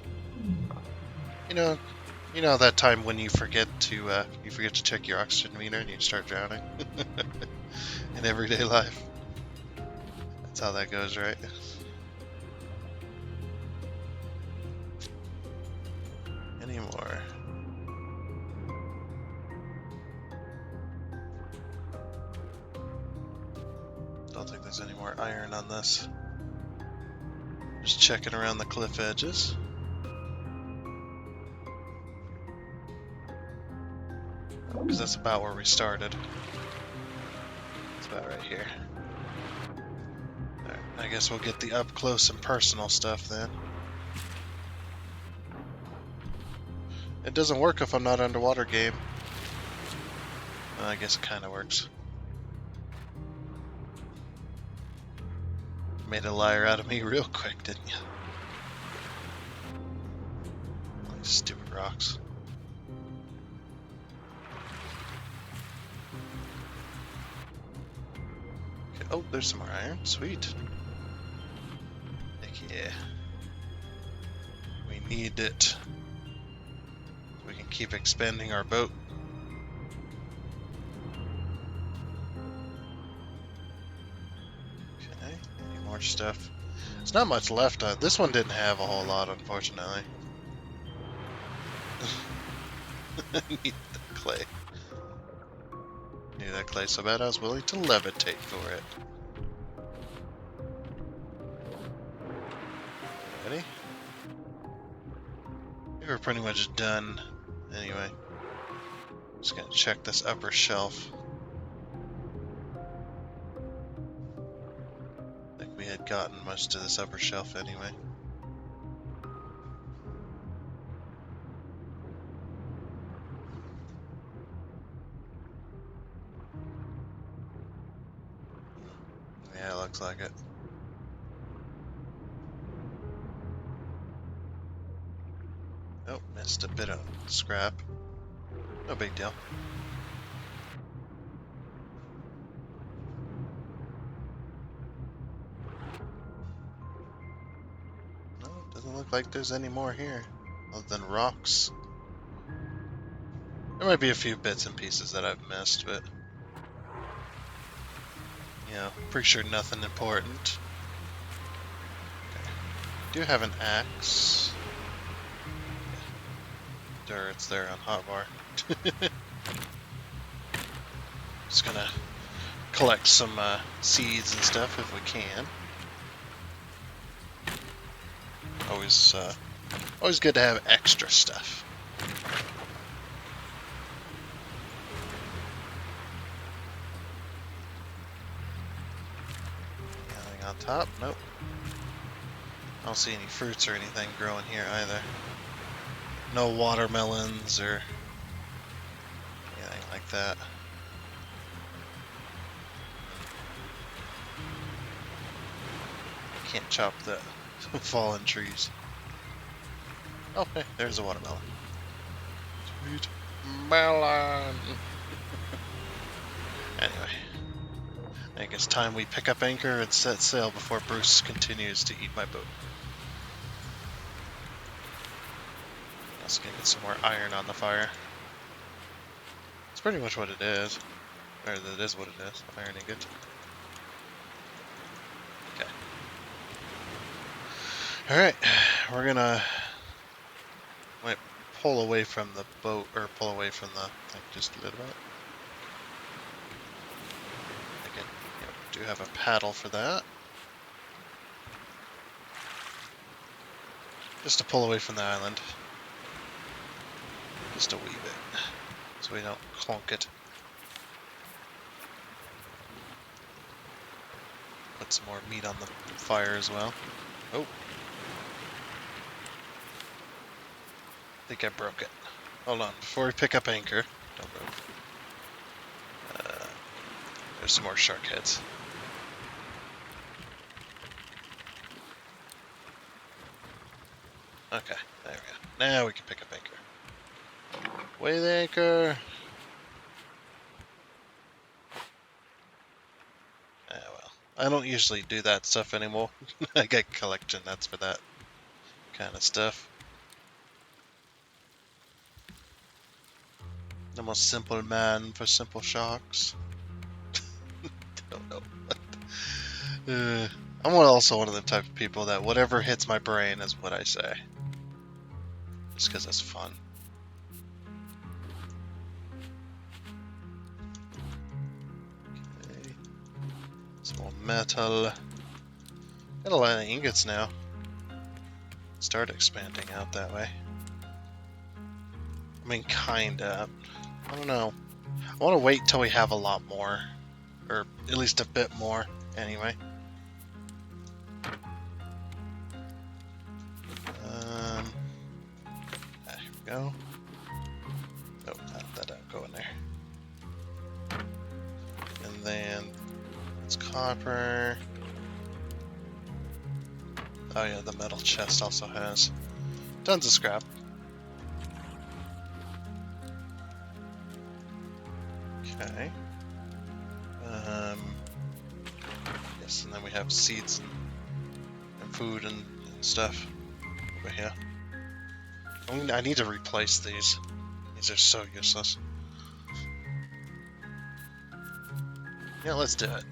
You know that time when you forget to check your oxygen meter and you start drowning in everyday life. That's how that goes, right? Any more? Don't think there's any more iron on this. Just checking around the cliff edges. Because that's about where we started. It's about right here. Alright, I guess we'll get the up close and personal stuff then. It doesn't work if I'm not underwater game. Well, I guess it kind of works. Made a liar out of me real quick, didn't you? All these stupid rocks. Okay. Oh, there's some more iron. Sweet. Heck yeah. We need it. So we can keep expanding our boat. Okay, any more stuff? There's not much left. This one didn't have a whole lot, unfortunately. I need the clay. Need that clay so bad I was willing to levitate for it. Ready? I think we're pretty much done. Anyway, just gonna check this upper shelf. I think we had gotten most of this upper shelf anyway. Yeah, it looks like it. Oh, missed a bit of scrap. No big deal. No, doesn't look like there's any more here, other than rocks. There might be a few bits and pieces that I've missed, but you know, pretty sure nothing important. Okay. Do have an axe. There, it's there on hotbar. Just gonna collect some seeds and stuff if we can. Always good to have extra stuff. Anything on top? Nope. I don't see any fruits or anything growing here either. No watermelons or anything like that. Can't chop the fallen trees. Oh, hey, there's a watermelon. Sweet melon. Anyway, I think it's time we pick up anchor and set sail before Bruce continues to eat my boat. Let's get some more iron on the fire. It's pretty much what it is. Or that is what it is. Iron ingot. Okay. Alright, we're gonna pull away from the boat, or pull away from the thing just a little bit. Again, do have a paddle for that. Just to pull away from the island. Just a wee bit, so we don't clunk it. Put some more meat on the fire as well. Oh. I think I broke it. Hold on, before we pick up anchor, don't move. There's some more shark heads. Okay, there we go. Now we can pick up anchor. Weigh the anchor. Well, I don't usually do that stuff anymore. I get collection nets for that kind of stuff. I'm a simple man for simple sharks. Don't know. I'm also one of the type of people that whatever hits my brain is what I say. Just because it's fun. Okay. Some more metal. Got a lot of ingots now. Start expanding out that way. I mean, kinda. I don't know. I want to wait till we have a lot more. Or at least a bit more, anyway. Here we go. Oh, that'll go in there. And then it's copper. Oh yeah, the metal chest also has tons of scrap. Okay. Yes, and then we have seeds and food and stuff over here. I need to replace these. These are so useless. Yeah, let's do it.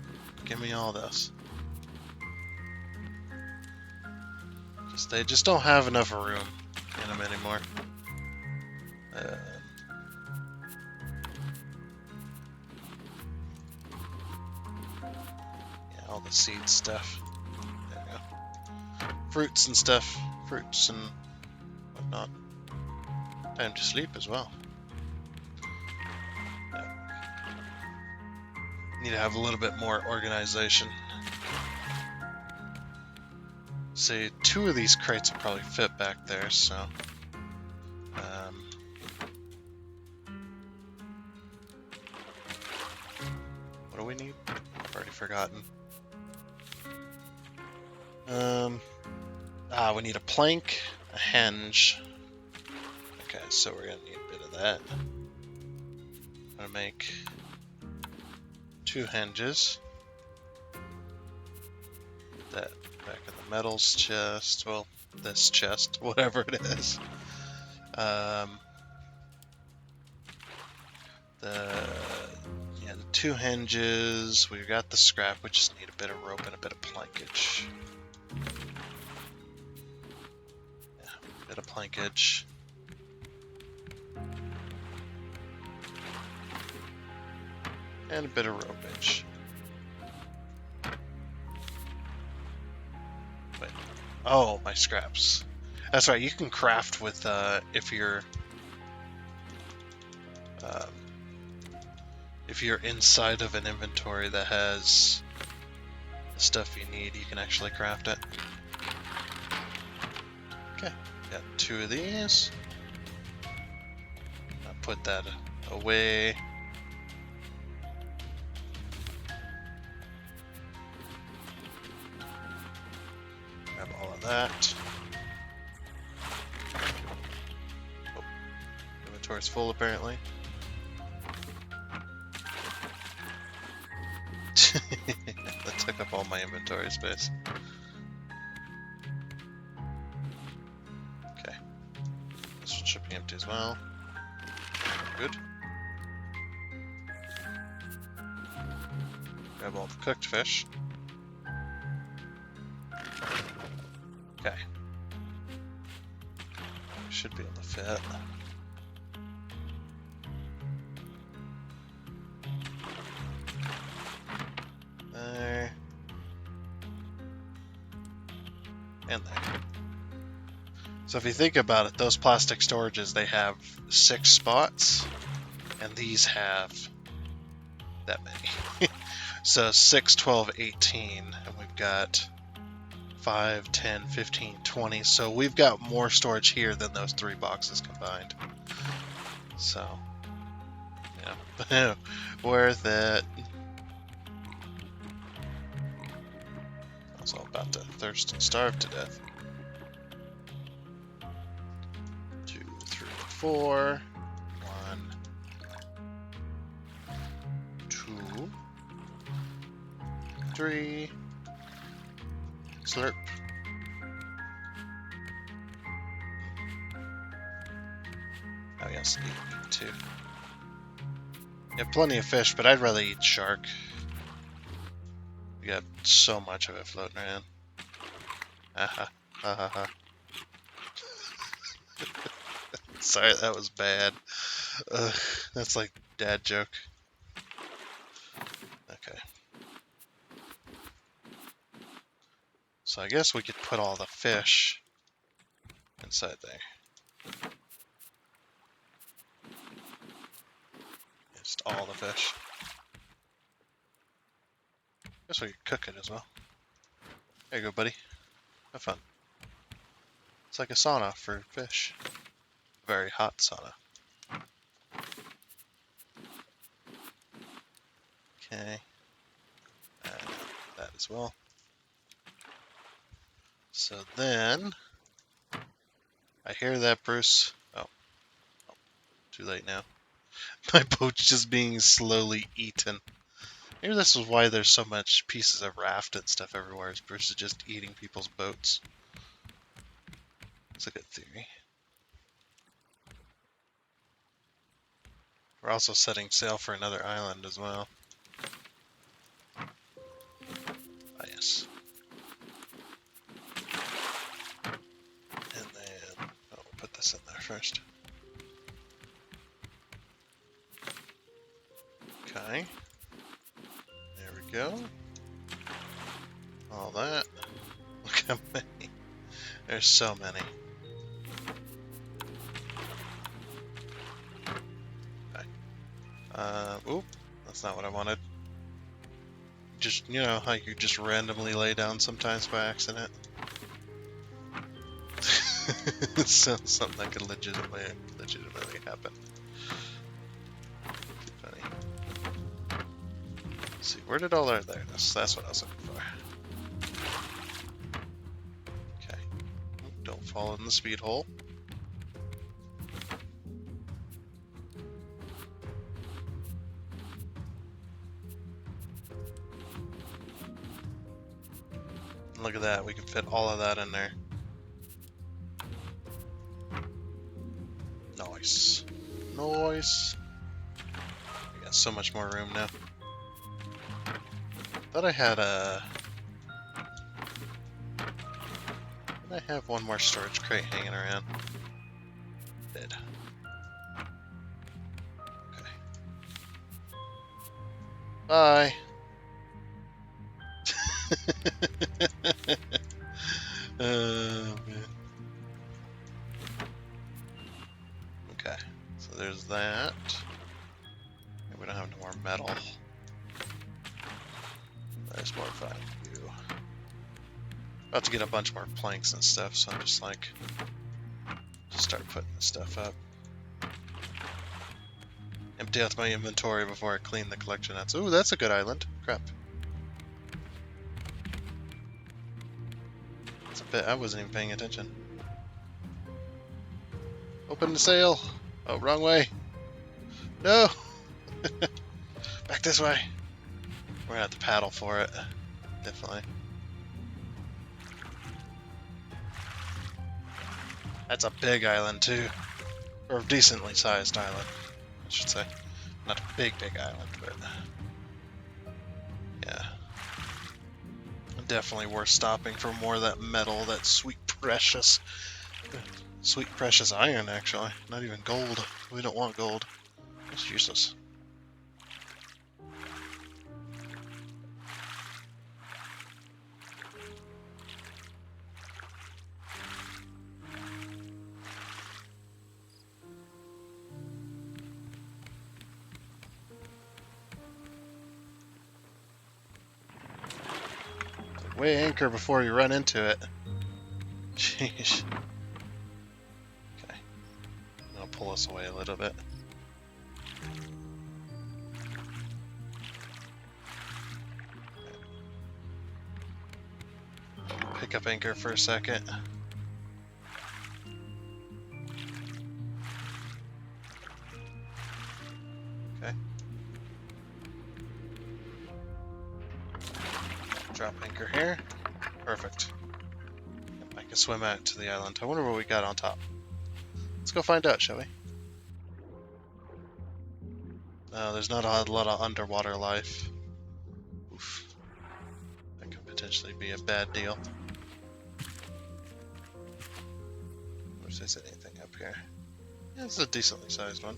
Give me all this. They just don't have enough room in them anymore. Yeah, all the seed stuff. There we go. Fruits and stuff. Fruits and whatnot. Time to sleep as well. Yep. Need to have a little bit more organization. See, 2 of these crates will probably fit back there, so... what do we need? I've already forgotten. We need a plank, a hinge. Okay, so we're gonna need a bit of that. I'm gonna make 2 hinges. That back in the metals chest. Well, this chest, whatever it is. The 2 hinges. We got the scrap. We just need a bit of rope and a bit of plankage. Yeah, a bit of plankage. And a bit of ropage. Wait. Oh, my scraps. That's right, you can craft with, if you're inside of an inventory that has the stuff you need, you can actually craft it. Okay, got 2 of these. I'll put that away. Grab all of that. Oh, inventory's full apparently. That took up all my inventory space. Okay. This should be empty as well. Good. Grab all the cooked fish. Okay. Should be able to fit. There. And there. So if you think about it, those plastic storages, they have 6 spots, and these have that many. So 6, 12, 18, and we've got 5, 10, 15, 20. So we've got more storage here than those 3 boxes combined. So, yeah, worth it. I was all about to thirst and starve to death. 2, 3, 4. 1, 2, 3. Slurp. Oh yes, eat 2. You have plenty of fish, but I'd rather eat shark. You got so much of it floating around. Aha. Ha ha ha. Sorry, that was bad. Ugh, that's like dad joke. Okay. So I guess we could put all the fish inside there. Just all the fish. Guess we could cook it as well. There you go, buddy. Have fun. It's like a sauna for fish. Very hot sauna. Okay. And that as well. So then, I hear that, Bruce. Oh, too late now. My boat's just being slowly eaten. Maybe this is why there's so much pieces of raft and stuff everywhere, is Bruce is just eating people's boats. That's a good theory. We're also setting sail for another island as well. Ah, yes. And then, oh, we'll put this in there first. Okay. There we go. All that. Look how many. There's so many. Okay. Oop. That's not what I wanted. Just, you know, how you just randomly lay down sometimes by accident. So, something that could legitimately happen. Too funny. Let's see, where did all our... There it is. That's what I was looking for. Okay. Don't fall in the speed hole. Look at that, we can fit all of that in there. Nice. Nice. We got so much more room now. Thought I had a... Did I have one more storage crate hanging around? Did. Okay. Bye. Oh, man. Okay, so there's that. We don't have no more metal. There's more value. About to get a bunch more planks and stuff, so I'm just like, just start putting this stuff up. Empty out my inventory before I clean the collection out. Ooh, that's a good island. Crap. That's a bit. I wasn't even paying attention. Open the sail. Oh, wrong way. No. Back this way. We're gonna have to paddle for it. Definitely. That's a big island too. Or a decently sized island, I should say. Not a big island, but yeah. Definitely worth stopping for more of that metal, that sweet precious iron, actually. Not even gold. We don't want gold. It's useless. Weigh anchor before you run into it. Sheesh. Okay. I'm gonna pull us away a little bit. Pick up anchor for a second. Okay. Drop anchor here. Perfect. I can swim out to the island. I wonder what we got on top. Let's go find out, shall we? No, there's not a lot of underwater life. Oof. That could potentially be a bad deal. If there's anything up here. Yeah, it's a decently sized one.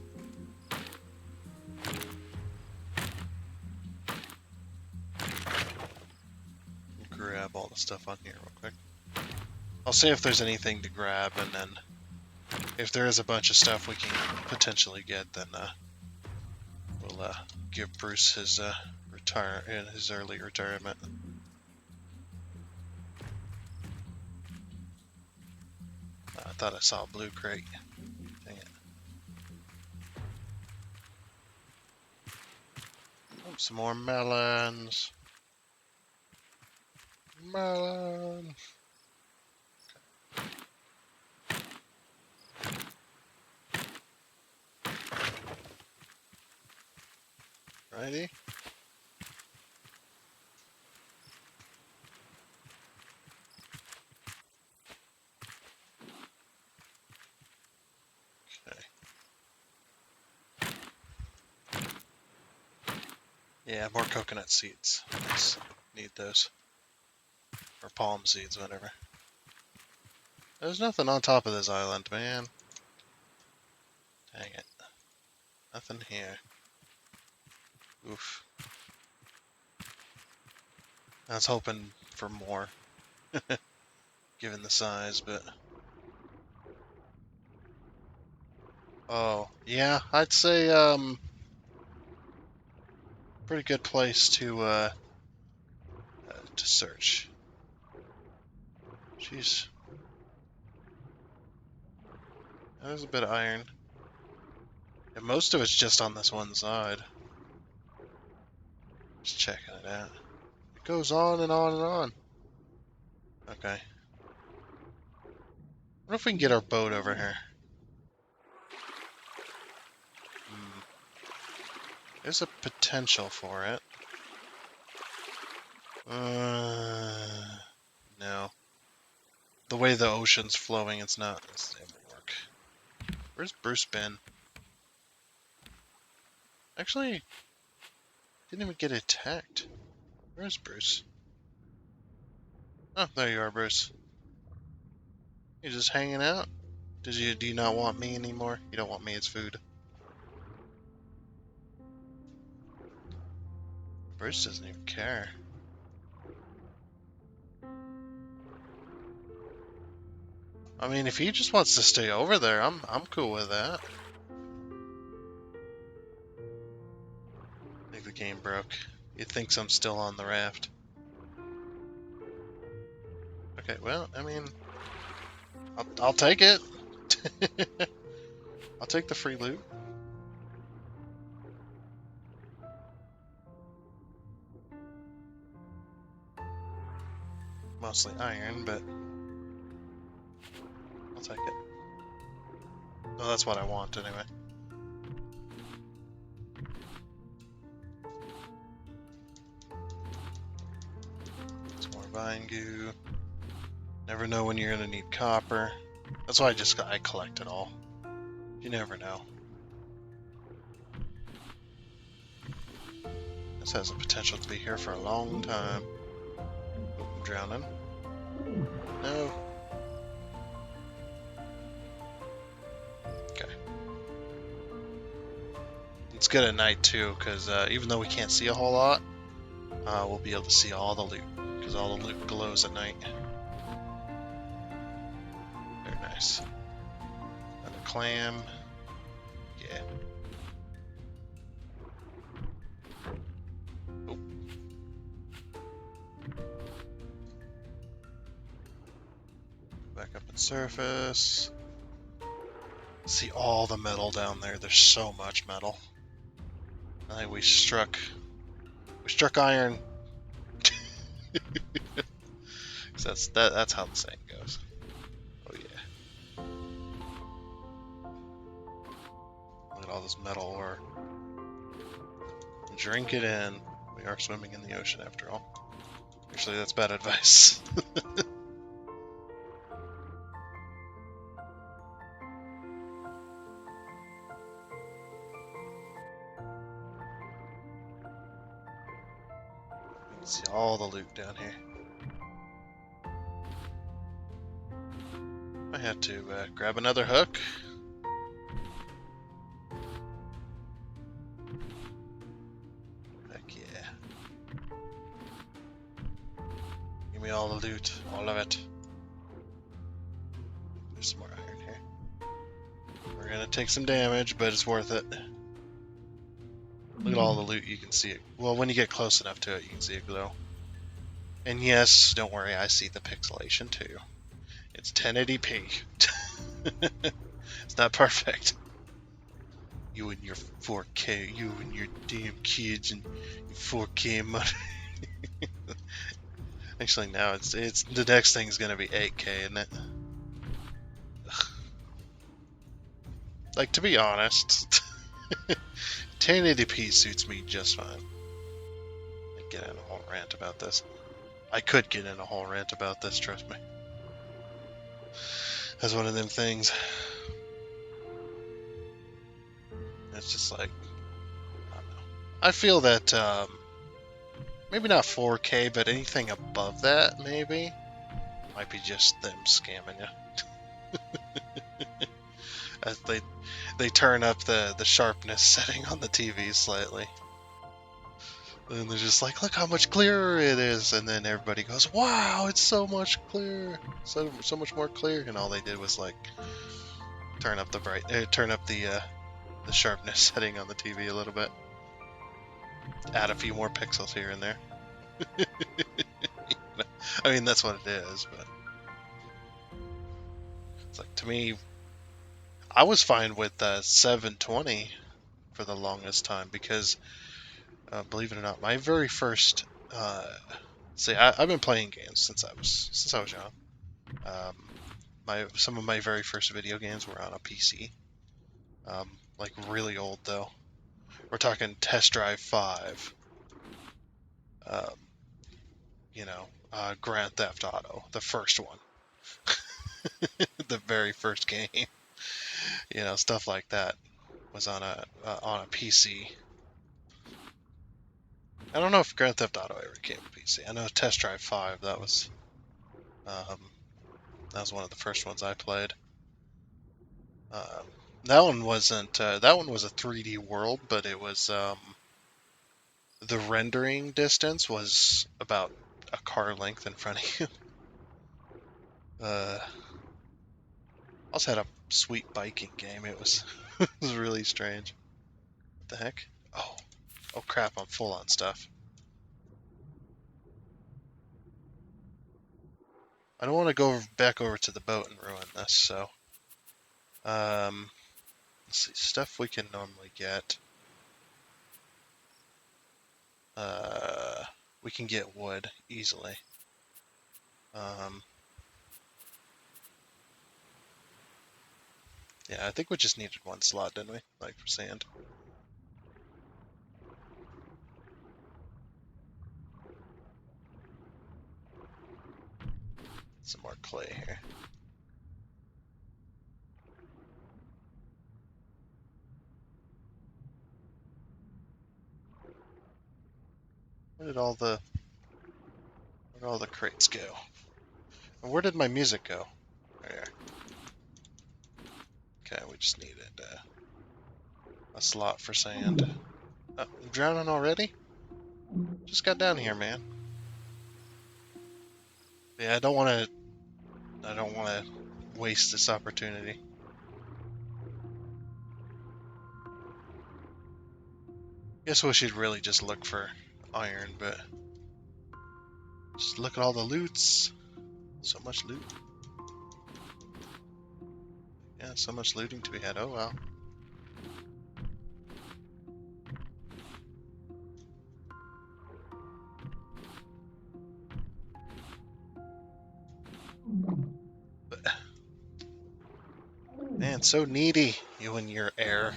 Grab all the stuff on here real quick. I'll see if there's anything to grab, and then if there is a bunch of stuff we can potentially get, then we'll give Bruce his his early retirement. I thought I saw a blue crate. Dang it. Oh, some more melons. Melon. Righty. Okay. Yeah, more coconut seeds. Nice. Need those. Or palm seeds, whatever. There's nothing on top of this island, man. Dang it. Nothing here. Oof. I was hoping for more. Given the size, but... Oh, yeah, I'd say, pretty good place to search. Jeez. There's a bit of iron. And most of it's just on this one side. Just checking it out. It goes on and on and on. Okay. I wonder if we can get our boat over here. There's a potential for it. No. The way the ocean's flowing, it's not able to work. Where's Bruce been? Actually, didn't even get attacked. Where's Bruce? Oh, there you are, Bruce. You're just hanging out? Do you not want me anymore? You don't want me as food. Bruce doesn't even care. I mean, if he just wants to stay over there, I'm cool with that. I think the game broke. It thinks I'm still on the raft. Okay, well, I mean, I'll take it. I'll take the free loot. Mostly iron, but I'll take it. Well, that's what I want anyway. Some more vine goo. Never know when you're gonna need copper. That's why I collect it all. You never know. This has the potential to be here for a long time. I'm drowning. No. Okay. It's good at night too, because even though we can't see a whole lot, we'll be able to see all the loot, because all the loot glows at night. Very nice. Another clam. Yeah. Oh. Up at surface. See all the metal down there. There's so much metal. I think we struck iron. That's how the saying goes. Oh yeah. Look at all this metal ore. Drink it in. We are swimming in the ocean after all. Actually, that's bad advice. You can see all the loot down here. I had to grab another hook. Heck yeah. Give me all the loot, all of it. There's some more iron here. We're gonna take some damage, but it's worth it. Look at all the loot, you can see it. Well, when you get close enough to it, you can see it glow. And yes, don't worry, I see the pixelation too. It's 1080p. It's not perfect. You and your 4K, you and your damn kids and your 4K money. Actually, now it's the next thing's gonna be 8K, isn't it? Ugh. Like, to be honest, 1080p suits me just fine. I get in a whole rant about this. I could get in a whole rant about this, trust me. That's one of them things. It's just like, I don't know. I feel that maybe not 4K, but anything above that, maybe, might be just them scamming you. As they turn up the sharpness setting on the TV slightly. And they're just like, look how much clearer it is, and then everybody goes, wow, it's so much clearer, so much more clear, and all they did was like turn up the sharpness setting on the TV a little bit, add a few more pixels here and there. I mean, that's what it is, but it's like, to me, I was fine with 720 for the longest time because, believe it or not, my very first I've been playing games since I was young. Some of my very first video games were on a PC. Like really old though. We're talking Test Drive 5. Grand Theft Auto, the first one. The very first game. Stuff like that was on a PC. I don't know if Grand Theft Auto ever came to PC. I know Test Drive 5, that was one of the first ones I played. That one wasn't. That one was a 3D world, but it was the rendering distance was about a car length in front of you. Also had a sweet biking game. It was it was really strange. What the heck? Oh crap! I'm full on stuff. I don't want to go back over to the boat and ruin this. So, let's see, stuff we can normally get. We can get wood easily. Yeah, I think we just needed one slot, didn't we? Like for sand. Some more clay here. Where did all the crates go? And where did my music go? There. Okay, we just needed a slot for sand. Oh, I'm drowning already? Just got down here, man. Yeah, I don't want to waste this opportunity. Guess we should really just look for iron, but just look at all the loots. So much loot. Yeah, so much looting to be had. Oh, wow. Man, so needy, you and your air.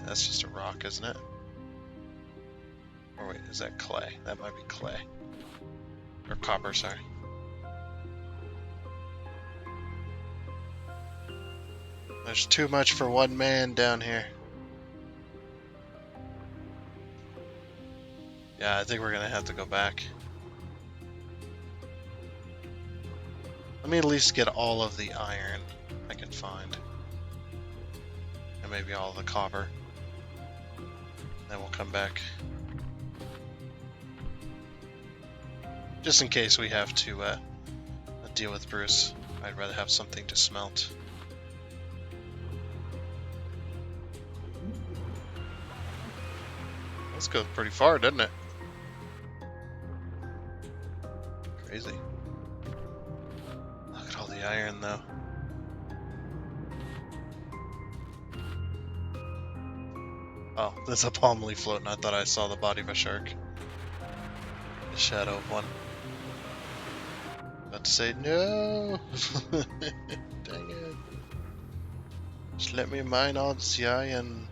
That's just a rock, isn't it? Or wait, is that clay? That might be clay. Or copper, sorry. There's too much for one man down here. Yeah, I think we're gonna have to go back. Let me at least get all of the iron I can find. And maybe all of the copper. Then we'll come back. Just in case we have to deal with Bruce. I'd rather have something to smelt. This goes pretty far, doesn't it? Crazy. Look at all the iron, though. Oh, there's a palm leaf floating. I thought I saw the body of a shark. The shadow of one. About to say no! Dang it. Just let me mine all the iron.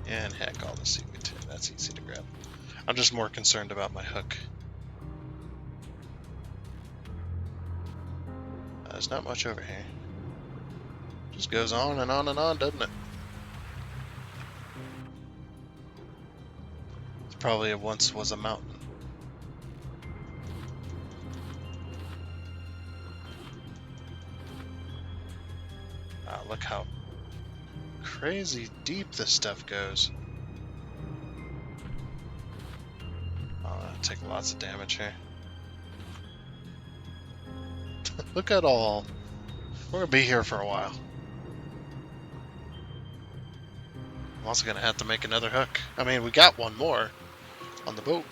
And heck, all the seaweed too. That's easy to grab. I'm just more concerned about my hook. There's not much over here. Just goes on and on and on, doesn't it? It probably once was a mountain. Wow, look how crazy deep this stuff goes. Oh, I'll take lots of damage here. Look at all. We're gonna be here for a while. I'm also gonna have to make another hook. I mean, we got one more on the boat,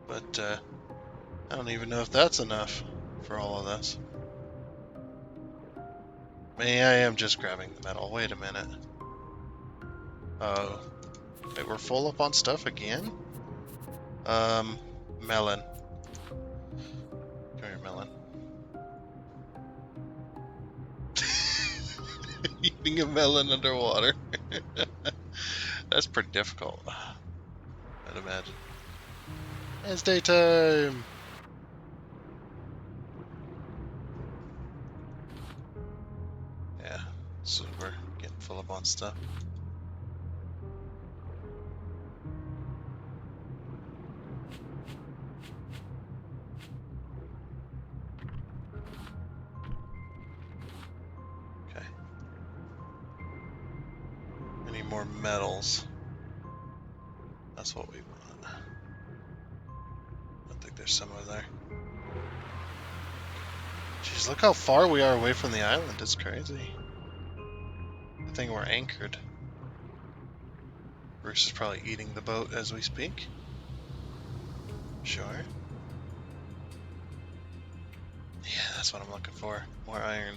but I don't even know if that's enough for all of this. Maybe I am just grabbing the metal. Wait a minute. Oh, wait, we're full up on stuff again? Melon. Come here, melon. Eating a melon underwater. That's pretty difficult, I'd imagine. It's daytime! Yeah, so we're getting full up on stuff. Okay. Any more metals? That's what we want. I think there's some over there. Jeez, look how far we are away from the island. It's crazy. I think we're anchored. Bruce is probably eating the boat as we speak. Sure. Yeah, that's what I'm looking for. More iron.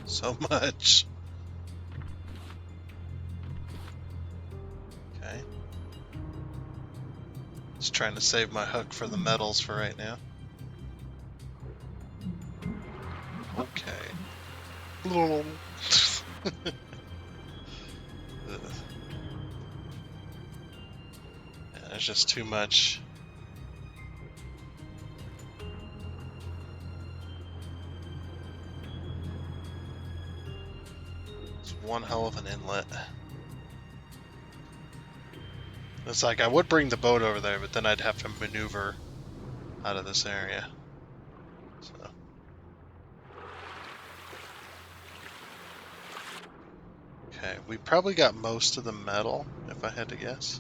So much. Okay. Just trying to save my hook for the metals for right now. Okay. Yeah, there's just too much. It's one hell of an inlet. It's like I would bring the boat over there, but then I'd have to maneuver out of this area. So. Okay, we probably got most of the metal, if I had to guess.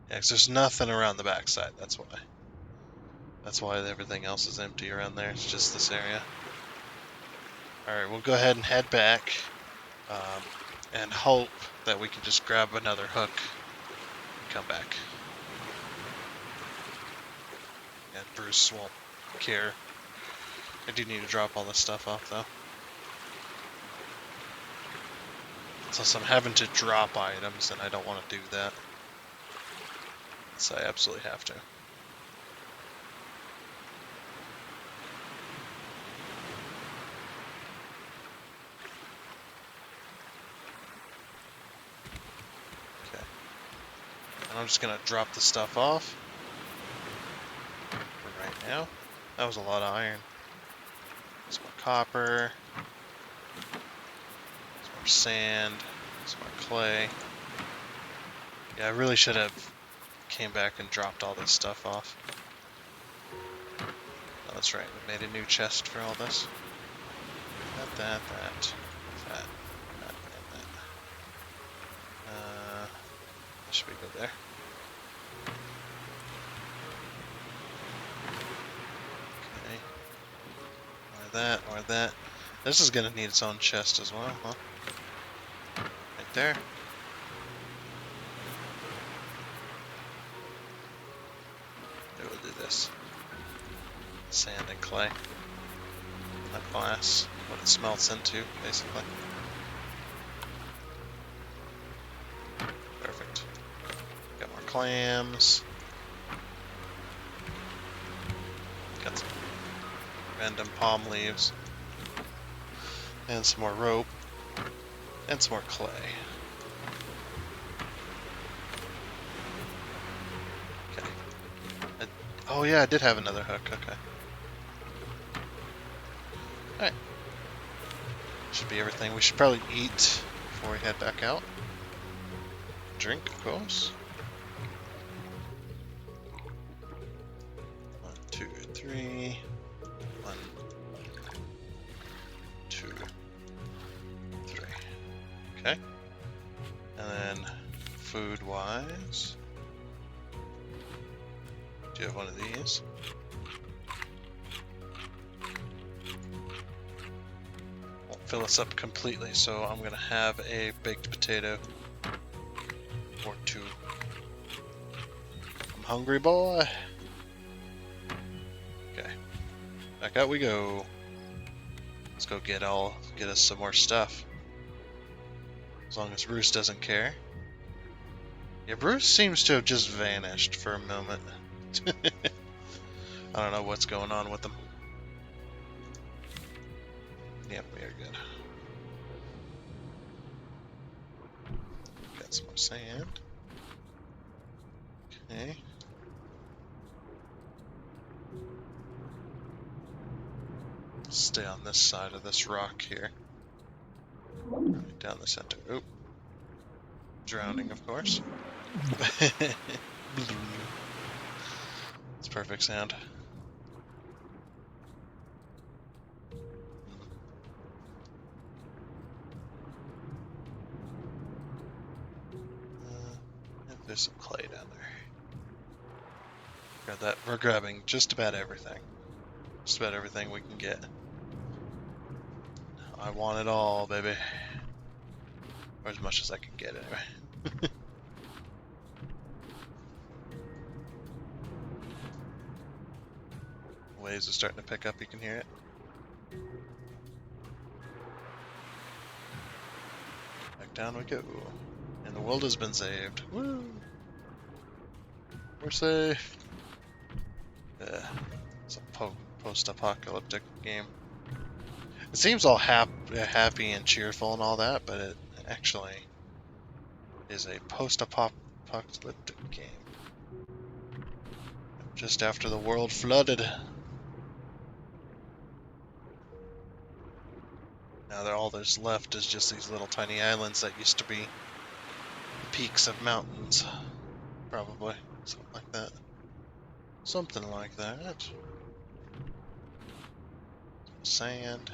Yeah, 'cause there's nothing around the backside, that's why. That's why everything else is empty around there, it's just this area. Alright, we'll go ahead and head back and hope that we can just grab another hook and come back. And Bruce won't care. I do need to drop all this stuff off though. Since I'm having to drop items and I don't want to do that. So I absolutely have to. Okay. And I'm just gonna drop the stuff off for right now. That was a lot of iron. Some more copper. Some more sand. Some more clay. Yeah, I really should have came back and dropped all this stuff off. Oh, that's right, we made a new chest for all this. That. That should be good there. Okay. Or that. This is gonna need its own chest as well, huh? Right there. We'll do this. Sand and clay. That glass. What it smelts into, basically. Perfect. Got more clams. Got some random palm leaves. And some more rope. And some more clay. Okay. Oh yeah, I did have another hook, okay. Alright. Should be everything. We should probably eat before we head back out. Drink, of course. 1, 2, 3. 1, 2, 3. Okay. And then food-wise, do you have one of these? Won't fill us up completely, so I'm gonna have a baked potato or 2. I'm hungry, boy. Okay, back out we go. Let's go get us some more stuff. As long as Bruce doesn't care. Yeah, Bruce seems to have just vanished for a moment. I don't know what's going on with him. Yep, we are good. Got some more sand. Okay. Stay on this side of this rock here. Right down the center. Oop. Drowning, of course. It's perfect sound. There's some clay down there. Got that. We're grabbing just about everything. Just about everything we can get. I want it all, baby. Or as much as I can get, anyway. Waves are starting to pick up, you can hear it. Back down we go. And the world has been saved. Woo! We're safe. Yeah, it's a post-apocalyptic game. It seems all happy and cheerful and all that, but it actually is a post-apocalyptic game. Just after the world flooded. Now all there's left is just these little tiny islands that used to be peaks of mountains. Probably. Something like that. Something like that. Sand.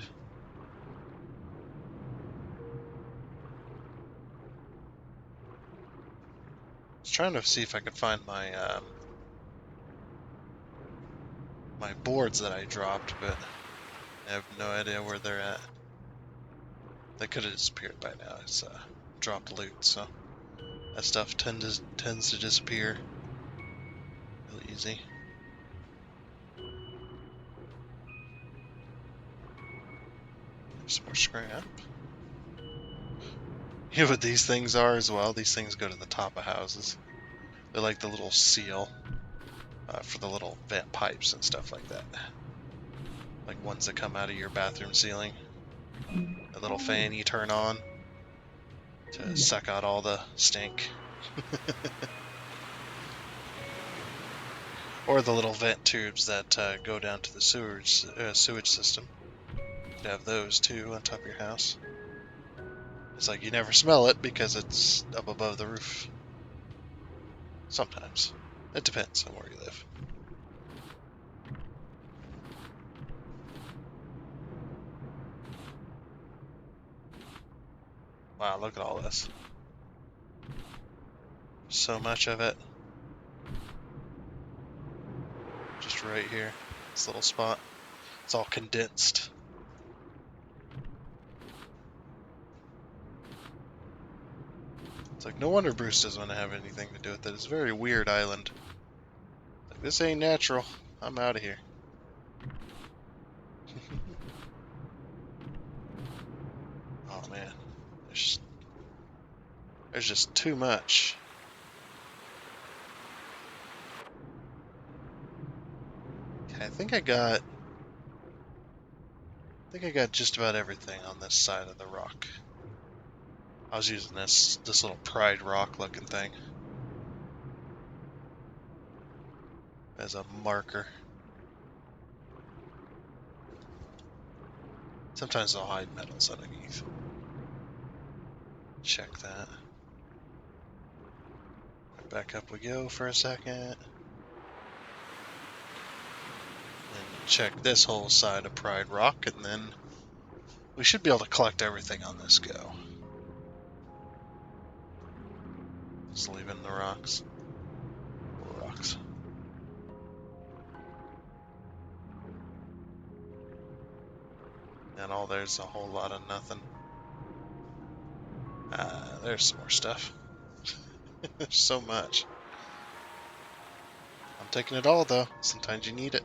I was trying to see if I could find my my boards that I dropped, but I have no idea where they're at. They could have disappeared by now. It's dropped loot, so that stuff tends to disappear real easy. Some more scrap. You know what these things are as well? These things go to the top of houses. They're like the little seal for the little vent pipes and stuff like that. Like ones that come out of your bathroom ceiling. A little fan you turn on to suck out all the stink. Or the little vent tubes that go down to the sewage system. You have those too on top of your house. It's like you never smell it because it's up above the roof. Sometimes. It depends on where you live. Wow, look at all this. So much of it. Just right here. This little spot. It's all condensed. It's like, no wonder Bruce doesn't want to have anything to do with it. It's a very weird island. Like, this ain't natural. I'm out of here. Oh man. There's just too much. Okay, I think I got just about everything on this side of the rock. I was using this little pride rock looking thing as a marker. Sometimes they'll hide metals underneath. Check that. Back up we go for a second. And check this whole side of Pride Rock, and then we should be able to collect everything on this go. Just leaving the rocks. More rocks. And all there's a whole lot of nothing. There's some more stuff. There's so much. I'm taking it all though. Sometimes you need it.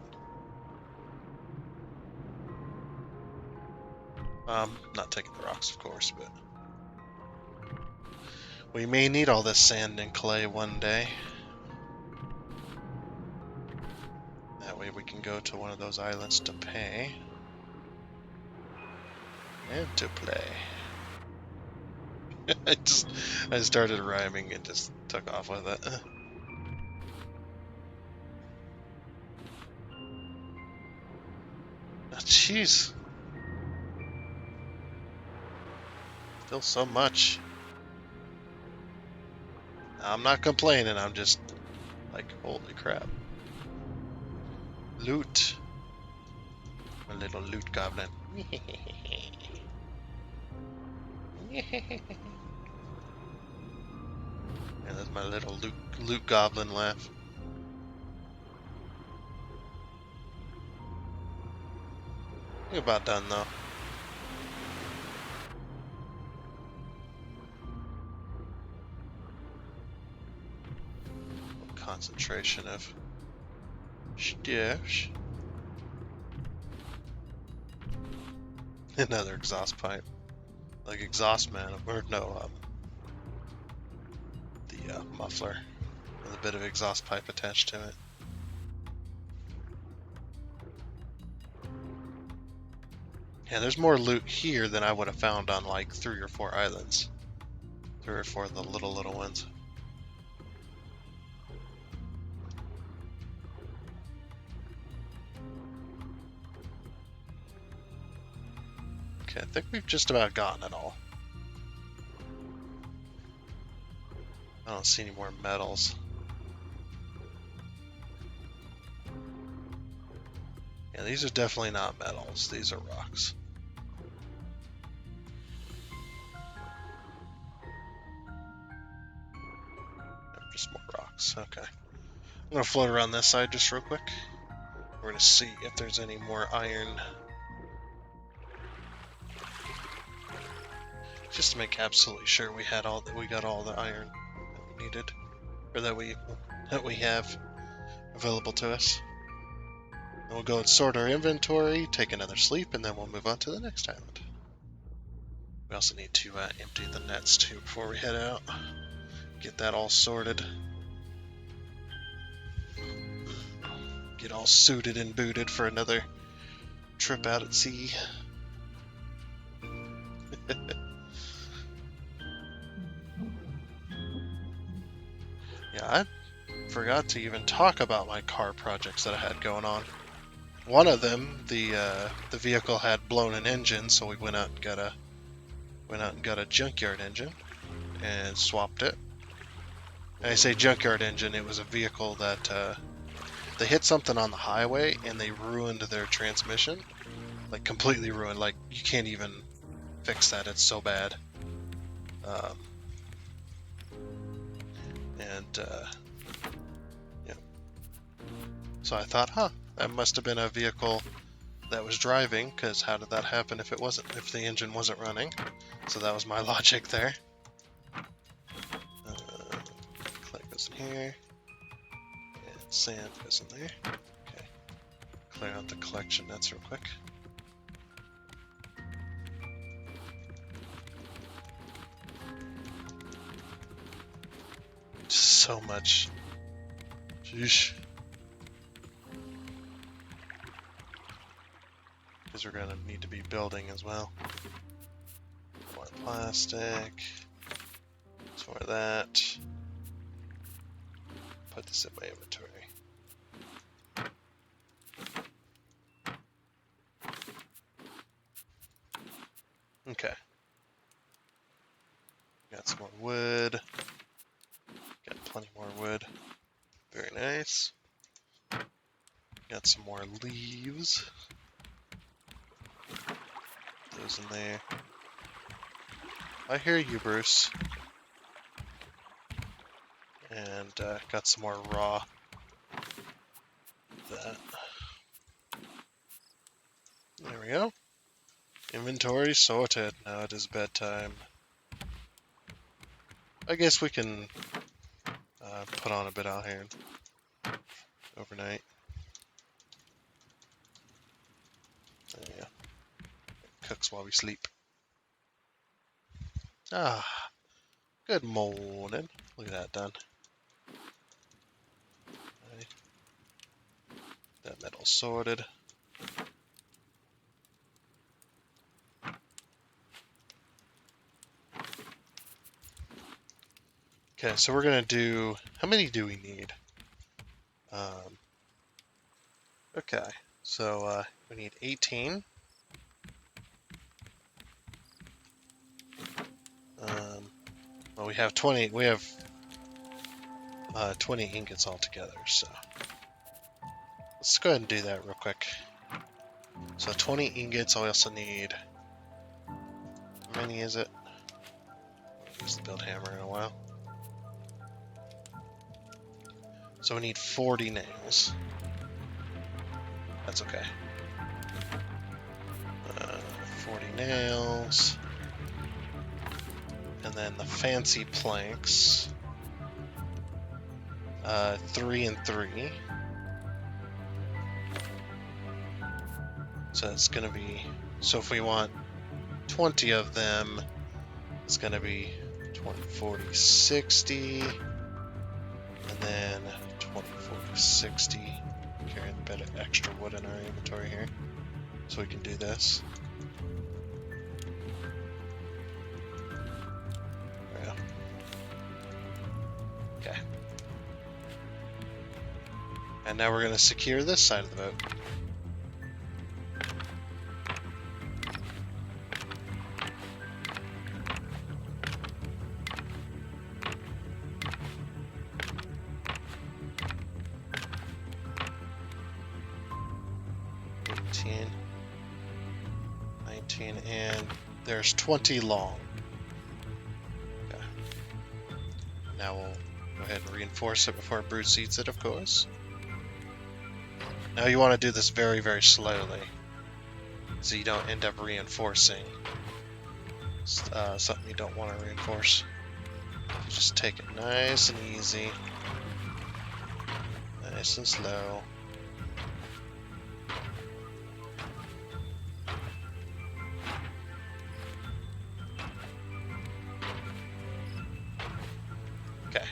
Not taking the rocks, of course, but we may need all this sand and clay one day. That way we can go to one of those islands to pay. And to play. I started rhyming and just took off with it. Oh, jeez. Still so much. I'm not complaining, I'm just like, holy crap. Loot. A little loot goblin. Yeah, that's my little loot goblin laugh. We're about done though. Concentration of stuff. Another exhaust pipe. Like exhaust man, or no, the muffler with a bit of exhaust pipe attached to it. Yeah, there's more loot here than I would have found on like 3 or 4 islands. 3 or 4 of the little ones. Okay, I think we've just about gotten it all. I don't see any more metals. Yeah, these are definitely not metals. These are rocks. Just more rocks. Okay. I'm going to float around this side just real quick. We're going to see if there's any more iron. just to make absolutely sure we got all the iron that we needed, or that we have available to us. And we'll go and sort our inventory, take another sleep, and then we'll move on to the next island. We also need to empty the nets too before we head out. Get that all sorted. Get all suited and booted for another trip out at sea. Yeah, I forgot to even talk about my car projects that I had going on. One of them, the vehicle had blown an engine, so we went out and got a junkyard engine and swapped it. And I say junkyard engine, it was a vehicle that they hit something on the highway and they ruined their transmission, like completely ruined. Like you can't even fix that; it's so bad. Yeah. So I thought, that must have been a vehicle that was driving, because how did that happen if the engine wasn't running? So that was my logic there. Clay goes in here, and sand goes in there. Okay, clear out the collection nets real quick. So much. Sheesh. Because we're gonna need to be building as well. More plastic. More of that. Put this in my inventory. Okay. Got some more wood. Got plenty more wood. Very nice. Got some more leaves. Those in there. I hear you, Bruce. And got some more raw. That. There we go. Inventory sorted. Now it is bedtime. I guess we can put on a bit out here overnight. Yeah. Cooks while we sleep. Ah, good morning. Look at that done. Okay. That metal sorted. Okay, so we're gonna do. How many do we need? Okay, so we need 18. Well, we have 20. We have 20 ingots altogether. So let's go ahead and do that real quick. So 20 ingots. I also need. How many is it? I haven't used the build hammer in a while. So we need 40 nails. That's okay. 40 nails. And then the fancy planks. 3 and 3. So it's going to be... So if we want 20 of them, it's going to be 20, 40, 60. And then 20, 40, 60. Carrying a bit of extra wood in our inventory here. So we can do this. Yeah. Okay. And now we're going to secure this side of the boat. And there's 20 long. Okay. Now we'll go ahead and reinforce it before Bruce eats it, of course. Now you want to do this very, very slowly, so you don't end up reinforcing It's something you don't want to reinforce. You just take it nice and easy. Nice and slow. Okay.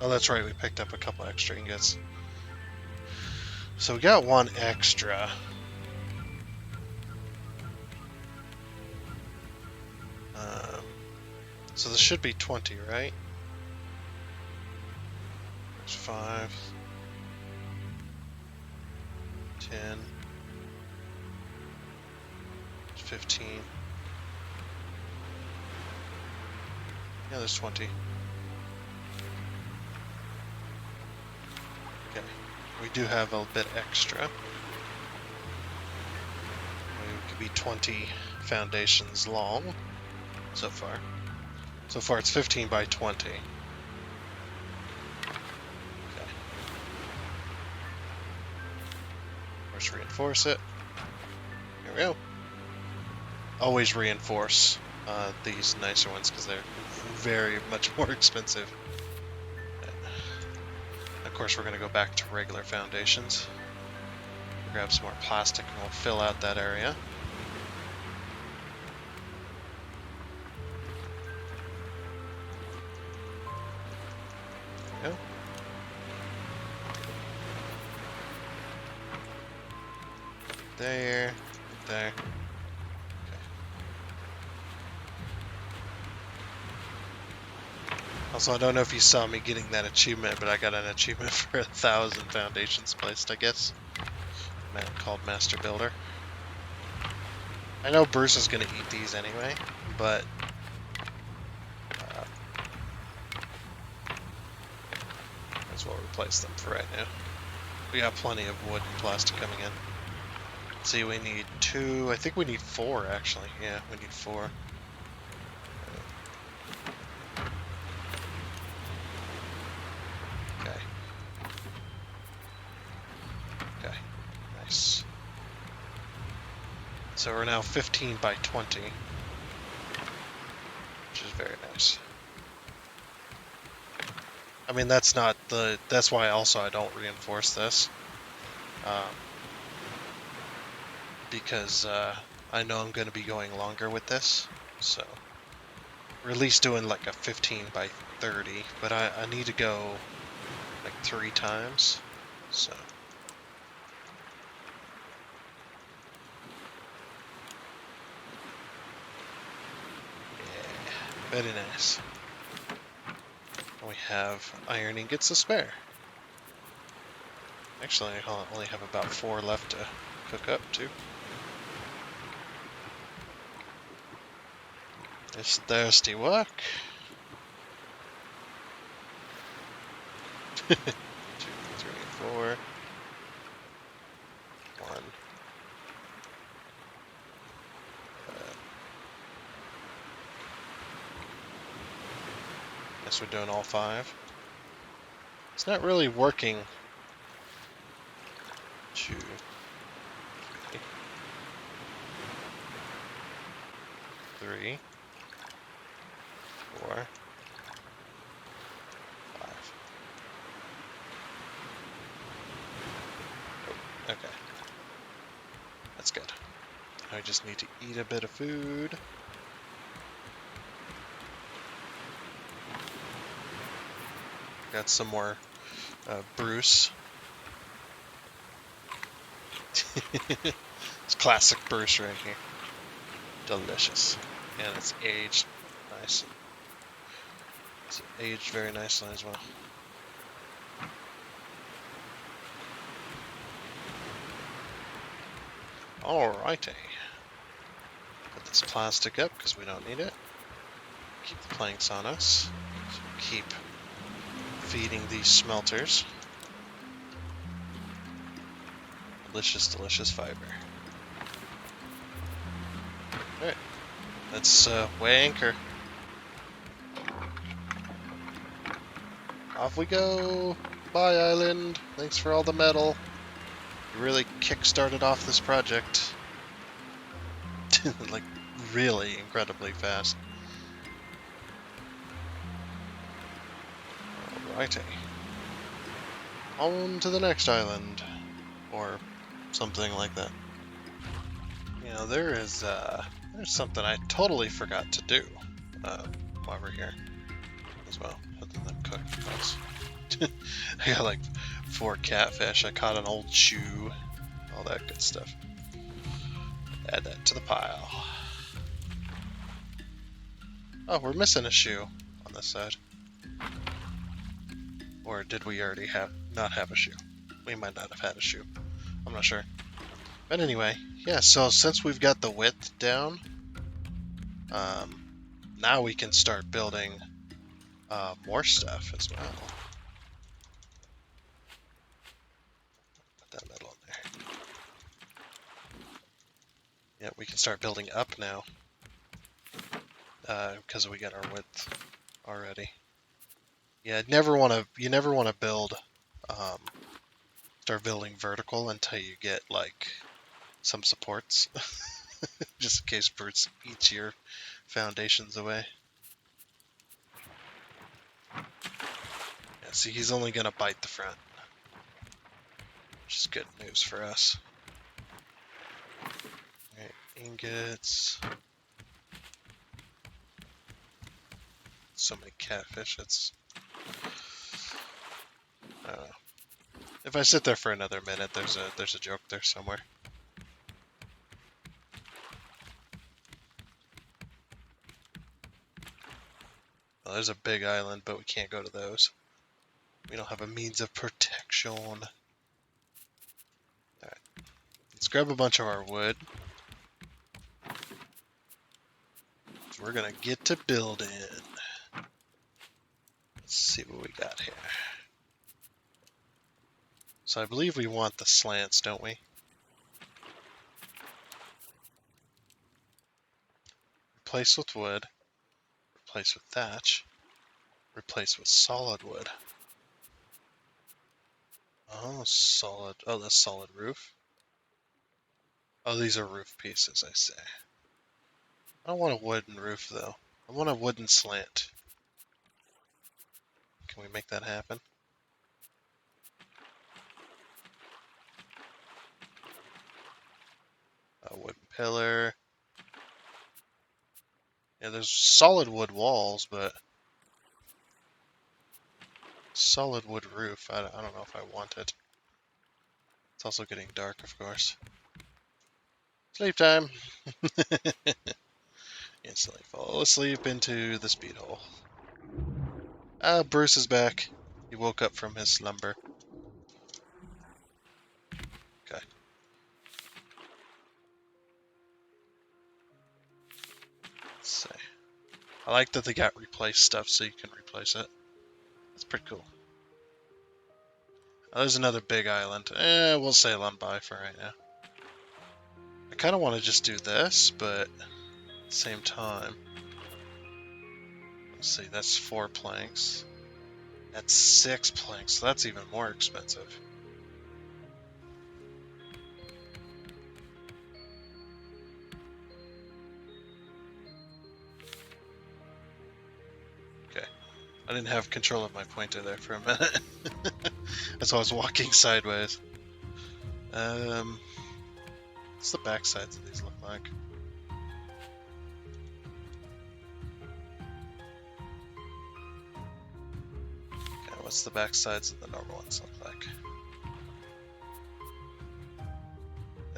Oh, that's right, we picked up a couple extra ingots. So we got one extra. So this should be 20, right? There's 5, 10, 15. Yeah, there's 20. Okay, we do have a bit extra. We could be 20 foundations long so far. So far it's 15 by 20. Okay. Let's reinforce it. Here we go. Always reinforce these nicer ones because they're very much more expensive. Of course, we're going to go back to regular foundations. Grab some more plastic and we'll fill out that area. There we go. There, there. Also, I don't know if you saw me getting that achievement, but I got an achievement for 1,000 foundations placed, I guess. Called Master Builder. I know Bruce is going to eat these anyway, but that's what we'll replace them for right now. We got plenty of wood and plastic coming in. Let's see, we need 2. I think we need 4, actually. Yeah, we need 4. So we're now 15 by 20, which is very nice. I mean, that's not the, that's why also I don't reinforce this. Because I know I'm going to be going longer with this, so we're at least doing like a 15 by 30, but I need to go like 3 times, so. Very nice. We have iron ingots to spare. Actually, I only have about 4 left to cook up too. It's thirsty work. 2, 3, 4. 1. Guess we're doing all 5. It's not really working. 2, 3, 4, 5. Oh, okay. That's good. I just need to eat a bit of food. Got some more Bruce. It's classic Bruce right here. Delicious. And it's aged nice. It's aged very nicely as well. Alrighty. Put this plastic up because we don't need it. Keep the planks on us. So keep feeding these smelters. Delicious, delicious fiber. Alright, let's weigh anchor. Off we go! Bye, island! Thanks for all the metal. You really kick-started off this project. like really incredibly fast. Alrighty. On to the next island. Or something like that. You know, there's something I totally forgot to do while we're here as well, other than cook for us. I got like 4 catfish, I caught an old shoe, all that good stuff. Add that to the pile. Oh, we're missing a shoe on this side. Or did we already not have a shoe? We might not have had a shoe. I'm not sure. But anyway, yeah, so since we've got the width down, now we can start building more stuff as well. Put that metal in there. Yeah, we can start building up now. Because we got our width already. Yeah, you never want to build, start building vertical until you get like some supports, just in case birds eat your foundations away. Yeah, see, he's only gonna bite the front, which is good news for us. Alright, ingots. So many catfish, it's... I don't know. If I sit there for another minute, there's a joke there somewhere. Well, there's a big island, but we can't go to those. We don't have a means of protection. Alright. Let's grab a bunch of our wood. We're gonna get to building. Let's see what we got here. So I believe we want the slants, don't we? Replace with wood. Replace with thatch. Replace with solid wood. Oh, solid. Oh, that's solid roof. Oh, these are roof pieces, I see. I don't want a wooden roof, though. I want a wooden slant. Can we make that happen? A wooden pillar. Yeah, there's solid wood walls, but solid wood roof, I don't know if I want it. It's also getting dark, of course. Sleep time! Instantly fall asleep into the speed hole. Ah, Bruce is back. He woke up from his slumber. Okay. Let's see. I like that they got replace stuff so you can replace it. That's pretty cool. Oh, there's another big island. We'll sail on by for right now. I kind of want to just do this, but at the same time... Let's see, that's 4 planks. That's 6 planks, so that's even more expensive. Okay. I didn't have control of my pointer there for a minute. That's why I was walking sideways. What's the back sides of these look like? Okay, what's the back sides of the normal ones look like?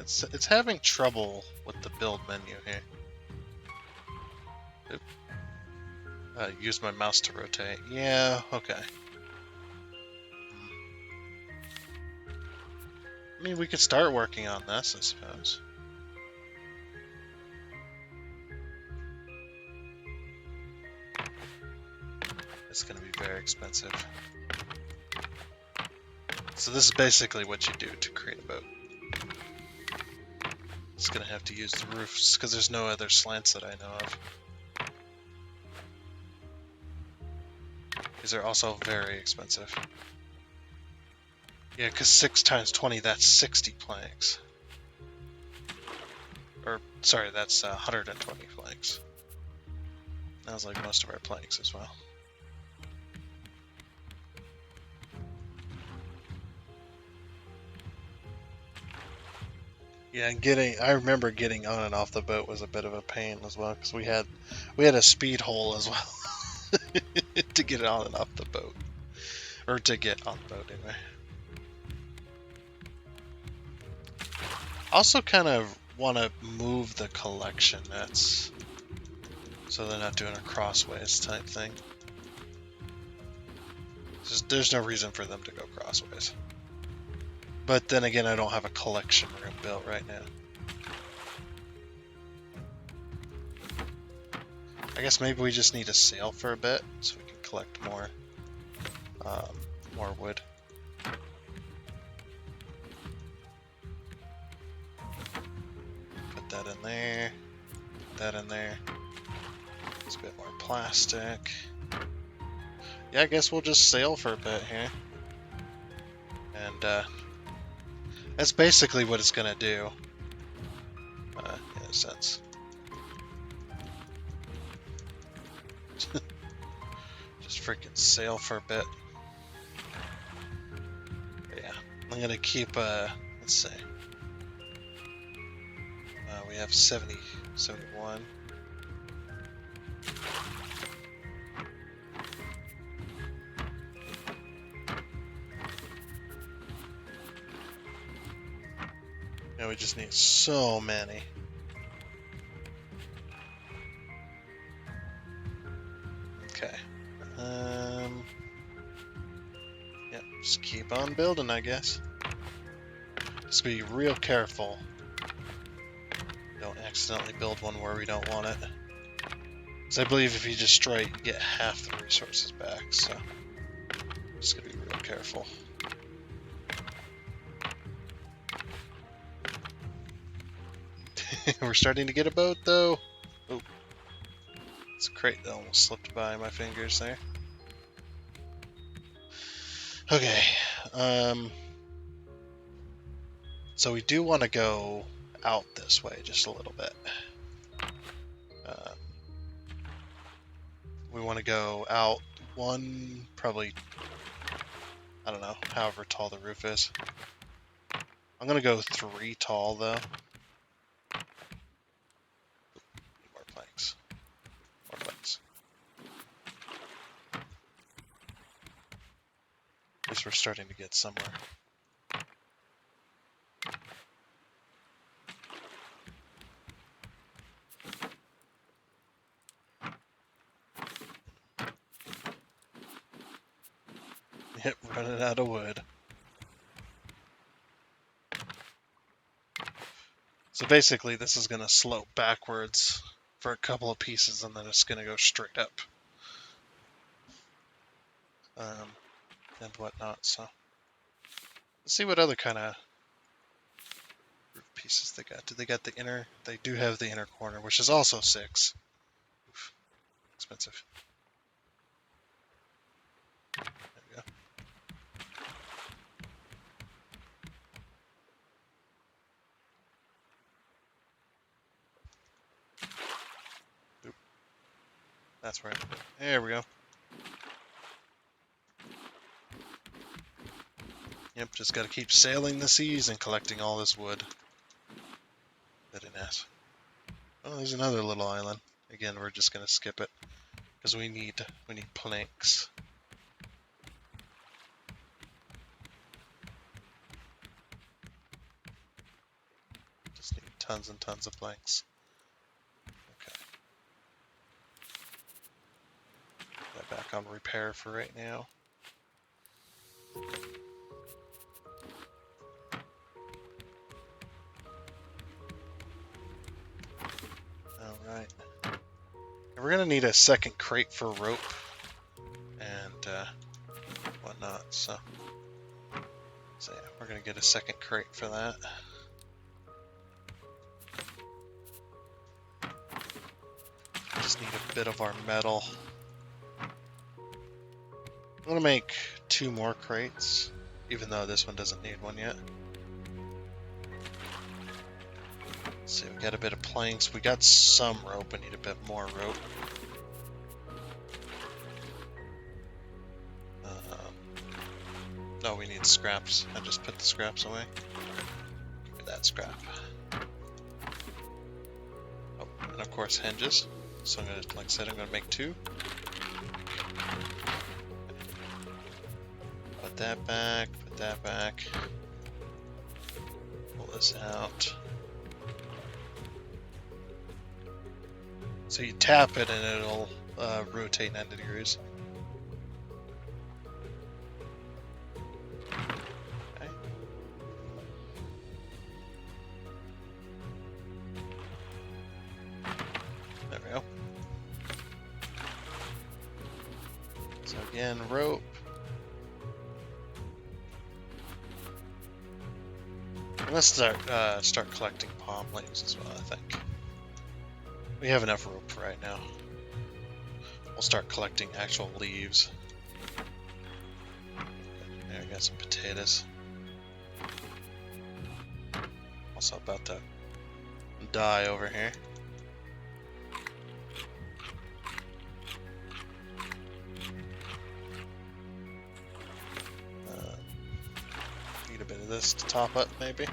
It's having trouble with the build menu here. Oop. Use my mouse to rotate. Yeah, okay. I mean, we could start working on this, I suppose. It's going to be very expensive. So this is basically what you do to create a boat. It's going to have to use the roofs, because there's no other slants that I know of. These are also very expensive. Yeah, because 6 times 20, that's 60 planks. Or, sorry, that's 120 planks. That was like most of our planks as well. Yeah, and I remember getting on and off the boat was a bit of a pain as well, because we had a speed hole as well to get on and off the boat, or to get on the boat anyway. Also, kind of want to move the collection nets so they're not doing a crossways type thing. There's no reason for them to go crossways. But then again, I don't have a collection room built right now. I guess maybe we just need to sail for a bit so we can collect more wood. Put that in there. Put that in there. It's a bit more plastic. Yeah, I guess we'll just sail for a bit here. And that's basically what it's gonna do. In a sense. Just freaking sail for a bit. But yeah, I'm gonna keep, let's see. We have 70, 71. Yeah, we just need so many. Okay. Yep, just keep on building, I guess. Just be real careful. Don't accidentally build one where we don't want it. Because I believe if you destroy it, you get half the resources back, so just gotta be real careful. We're starting to get a boat, though. Oh, it's a crate that almost slipped by my fingers there. Okay, so we do want to go out this way just a little bit. We want to go out one, probably, I don't know, however tall the roof is. I'm going to go 3 tall, though. More planks. More planks. At least we're starting to get somewhere. Yep, running out of wood. So basically, this is going to slope backwards for a couple of pieces, and then it's going to go straight up. And whatnot, so. Let's see what other kind of roof pieces they got. Do they got the inner? They do have the inner corner, which is also 6. Oof, expensive. There we go. Oop. That's right. There we go. Yep, just gotta keep sailing the seas and collecting all this wood. Very nice. Oh, there's another little island. Again, we're just gonna skip it because we need planks. Just need tons and tons of planks. Okay. Put that back on repair for right now. Alright. We're gonna need a second crate for rope and whatnot, so yeah, we're gonna get a second crate for that. Just need a bit of our metal. I'm gonna make 2 more crates, even though this one doesn't need one yet. Let's see, we got a bit of planks. We got some rope. We need a bit more rope. No, we need scraps. I just put the scraps away. Give me that scrap. Oh, and of course hinges. So I'm gonna, like I said, I'm gonna make 2. Put that back. Put that back. Pull this out. So you tap it and it'll rotate 90 degrees. Okay. There we go. So again, rope. And let's start collecting palm leaves as well, I think. We have enough rope for right now. We'll start collecting actual leaves. There, I got some potatoes. Also about to die over here. Need a bit of this to top up, maybe.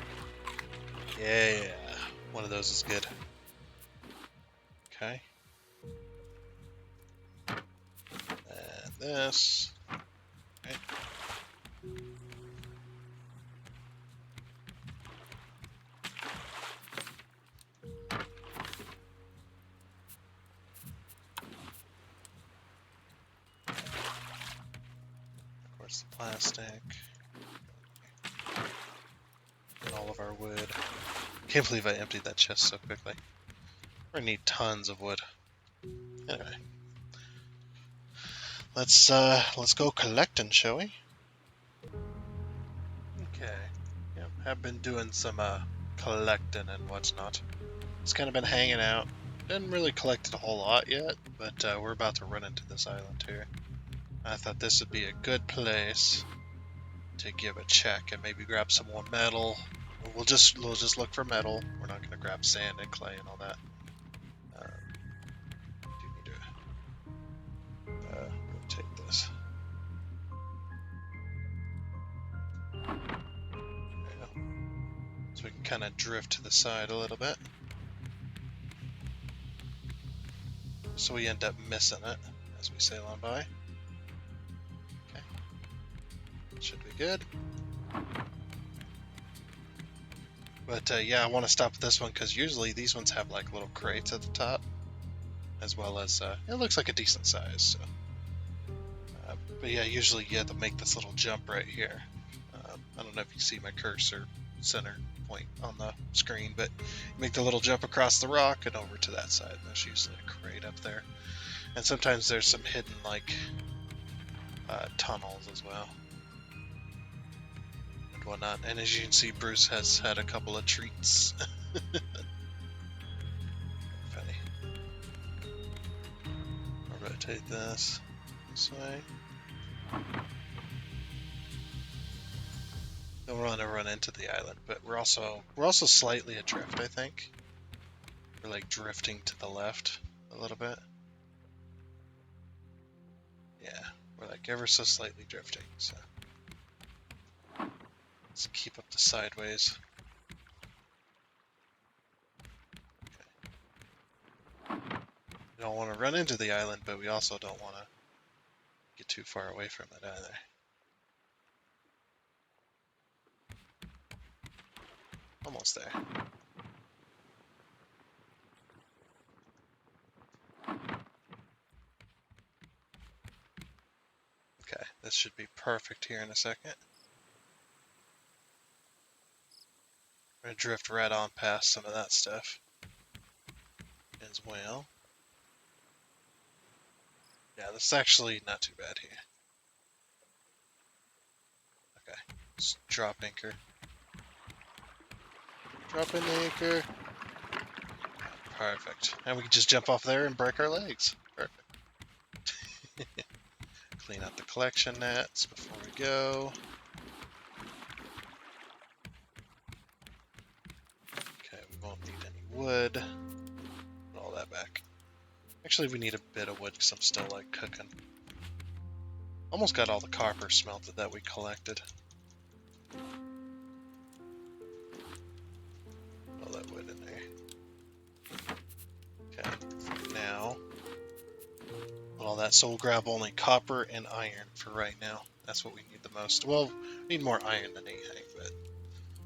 Yeah, one of those is good. Okay. And this. Okay. Of course, the plastic. And all of our wood. Can't believe I emptied that chest so quickly. We're gonna need tons of wood. Anyway. Let's go collecting, shall we? Okay. Yep, I've been doing some collecting and whatnot. Just kind of been hanging out. Didn't really collect a whole lot yet, but we're about to run into this island here. I thought this would be a good place to give a check and maybe grab some more metal. We'll just look for metal. We're not going to grab sand and clay and all that. Do need to rotate this. There we go. So we can kind of drift to the side a little bit. So we end up missing it as we sail on by. Okay. Should be good. But yeah, I want to stop at this one because usually these ones have like little crates at the top, as well as it looks like a decent size. So, but yeah, usually you have to make this little jump right here. I don't know if you see my cursor center point on the screen, but you make the little jump across the rock and over to that side. There's usually a crate up there, and sometimes there's some hidden like tunnels as well. Whatnot. And as you can see, Bruce has had a couple of treats. Funny. I'll rotate this way. Don't want to run into the island, but we're also slightly adrift, I think. We're like drifting to the left a little bit. Yeah, we're like ever so slightly drifting, so let's keep up the sideways. Okay. We don't want to run into the island, but we also don't want to get too far away from it either. Almost there. Okay, this should be perfect here in a second. I'm going to drift right on past some of that stuff as well. Yeah, this is actually not too bad here. Okay, let's drop anchor. Drop an anchor. Perfect. And we can just jump off there and break our legs. Perfect. Clean out the collection nets before we go. Okay, we won't need any wood. Put all that back. Actually, we need a bit of wood because I'm still like cooking. Almost got all the copper smelted that we collected. All that wood in there. Okay, for now. Put all that, so we'll grab only copper and iron for right now. That's what we need the most. Well, we need more iron than anything, but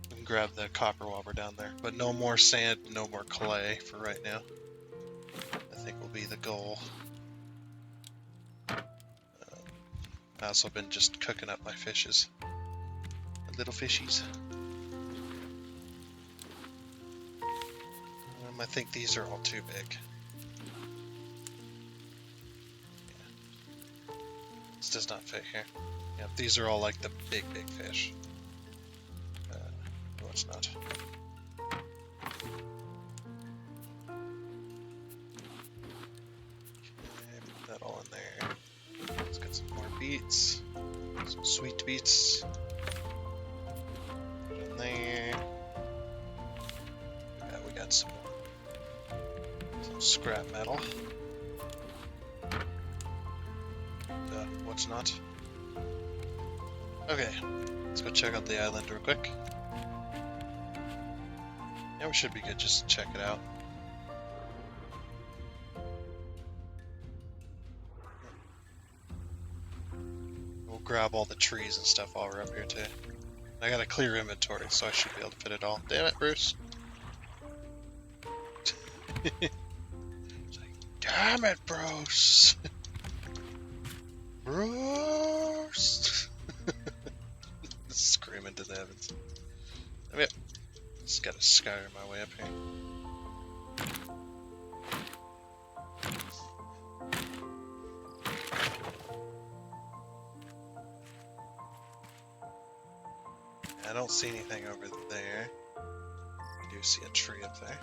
we can grab the copper while we're down there. But no more sand, no more clay for right now. I think will be the goal. I've also been just cooking up my fishes. My little fishies. I think these are all too big. Yeah. This does not fit here. Yeah, these are all like the big fish. No, it's not. Okay, put that all in there. Let's get some more beets. Some sweet beets. Put in there. Yeah, we got some scrap metal. What's not? Okay, let's go check out the island real quick. Yeah, we should be good, just check it out. We'll grab all the trees and stuff while we're up here too. I got a clear inventory, so I should be able to fit it all. Damn it, Bruce. It's like, damn it, Bruce. Bruce. Screaming to the heavens. Yep. Just gotta skyr my way up here. I don't see anything over there. I do see a tree up there.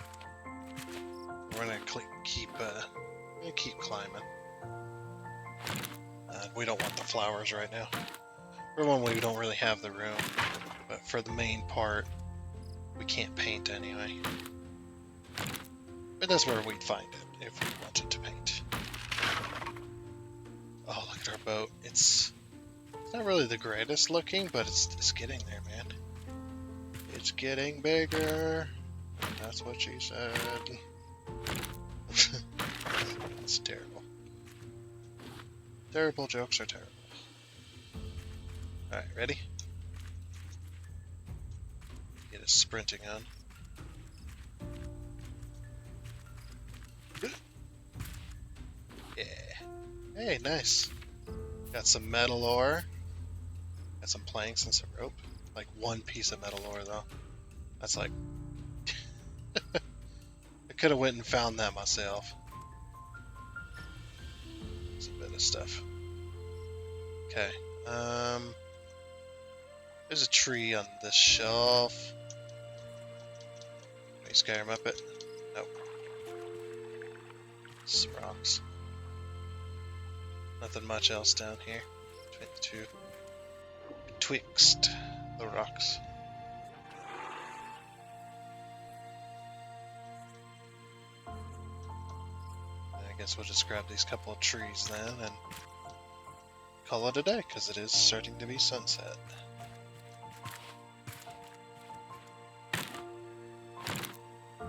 We're gonna keep climbing. We don't want the flowers right now. For one, we don't really have the room, but for the main part, we can't paint anyway. But that's where we'd find it if we wanted to paint. Oh, look at our boat. It's not really the greatest looking, but it's getting there, man. It's getting bigger. That's what she said. It's terrible. Terrible jokes are terrible. Alright, ready? Get us sprinting on. Yeah. Hey, nice. Got some metal ore. Got some planks and some rope. Like one piece of metal ore though. That's like... I could have went and found that myself. There's a bit of stuff. Okay. There's a tree on this shelf. Can we scare him up it? Nope. Some rocks. Nothing much else down here. Between the two. Betwixt the rocks. I guess we'll just grab these couple of trees then and call it a day, because it is starting to be sunset. And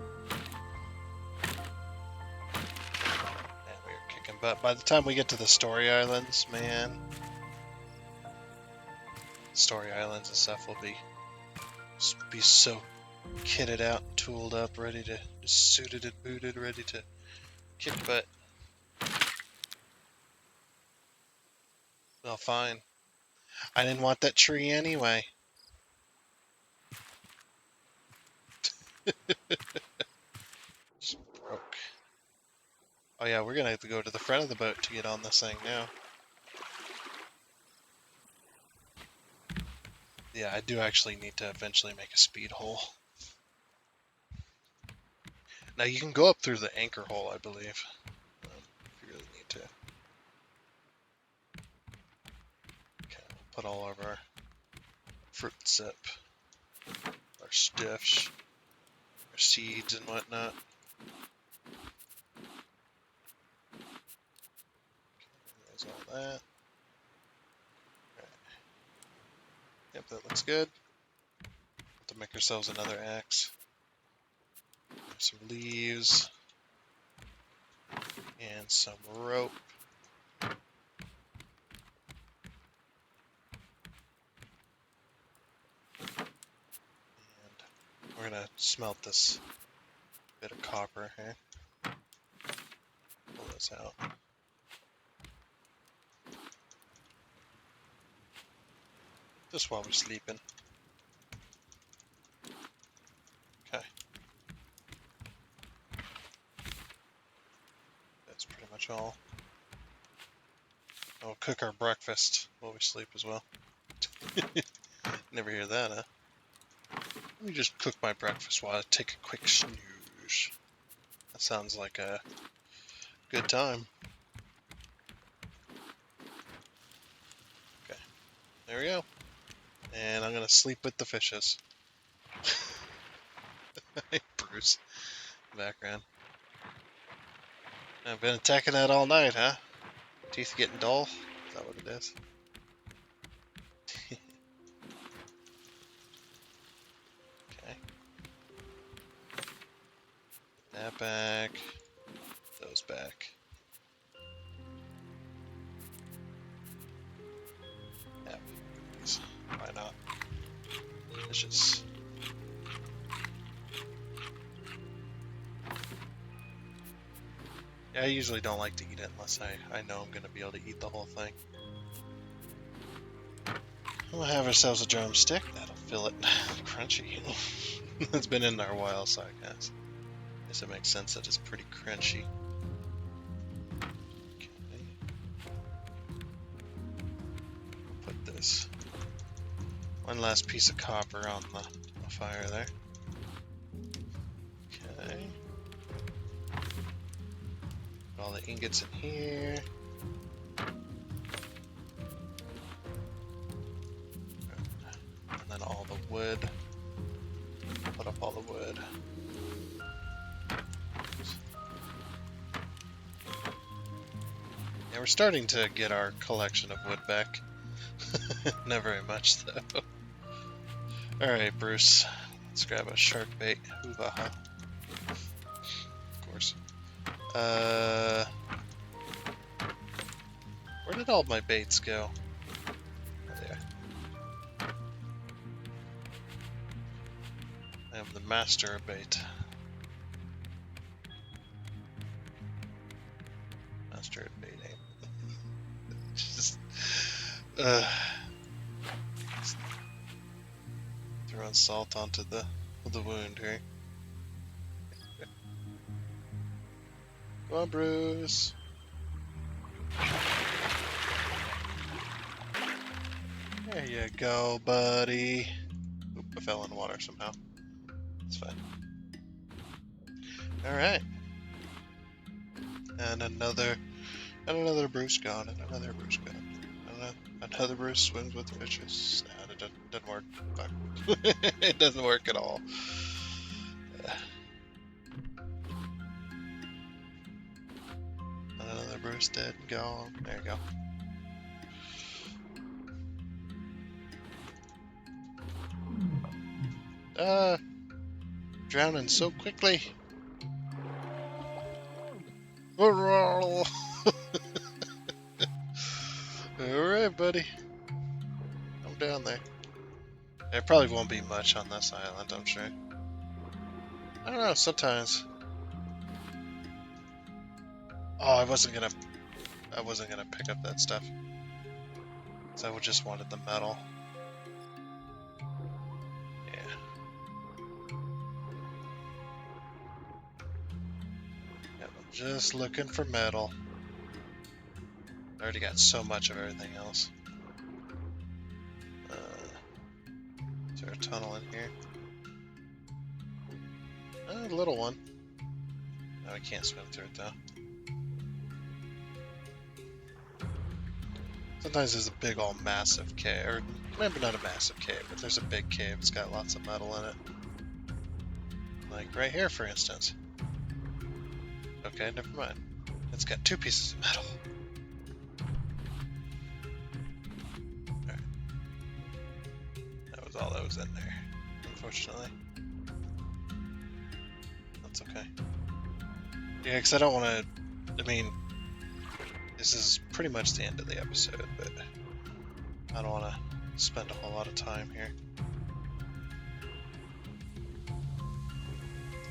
we're kicking butt. By the time we get to the story islands, man, story islands and stuff will be so kitted out, tooled up, ready to, suited and booted, ready to kick butt. Well, fine. I didn't want that tree anyway. Just broke. Oh yeah, we're gonna have to go to the front of the boat to get on this thing now. Yeah, I do actually need to eventually make a speed hole. Now you can go up through the anchor hole, I believe. If you really need to. Okay, we'll put all of our fruits up. Our stuffs. Our seeds and whatnot. that. Yep, that looks good. Have to make ourselves another axe. Some leaves. And some rope. And we're gonna smelt this bit of copper here. Pull this out. Just while we're sleeping. Okay. That's pretty much all. I'll cook our breakfast while we sleep as well. Never hear that, huh? Let me just cook my breakfast while I take a quick snooze. That sounds like a good time. Okay, there we go. And I'm gonna sleep with the fishes. Hey, Bruce. Background. I've been attacking that all night, huh? Teeth getting dull? Is that what it is? Okay. That back. Those back. Yep. Why not? Delicious. Yeah, I usually don't like to eat it unless I know I'm going to be able to eat the whole thing. We'll have ourselves a drumstick. That'll fill it crunchy. It's been in there a while, so I guess it makes sense that it's pretty crunchy. Okay. Put this one last piece of copper on the fire there. Okay. Put all the ingots in here. And then all the wood. Put up all the wood. Yeah, we're starting to get our collection of wood back. Not very much, though. Alright, Bruce. Let's grab a shark bait. Hoo-ha-ha. Of course. Where did all my baits go? Oh, there. I am the master of bait. Master of baiting. Just throwing salt onto the wound here. Come on, Bruce. There you go, buddy. Oop, I fell in the water somehow. It's fine. Alright. And another Bruce gone, and another Bruce gone. Another Bruce swims with the fishes. Nah, it doesn't work. Fuck. It doesn't work at all. Another Bruce dead and gone. There you go. Drowning so quickly. Alright, buddy. I'm down there. There probably won't be much on this island, I'm sure. I don't know, sometimes. Oh, I wasn't gonna pick up that stuff. So I just wanted the metal. Just looking for metal. I already got so much of everything else. Is there a tunnel in here? A little one. No, I can't swim through it though. Sometimes there's a big old massive cave, or maybe not a massive cave, but there's a big cave. It's got lots of metal in it. Like right here, for instance. Okay, never mind. It's got 2 pieces of metal. all that was in there, unfortunately. That's okay. Yeah, because I don't want to... I mean, this is pretty much the end of the episode, but I don't want to spend a whole lot of time here.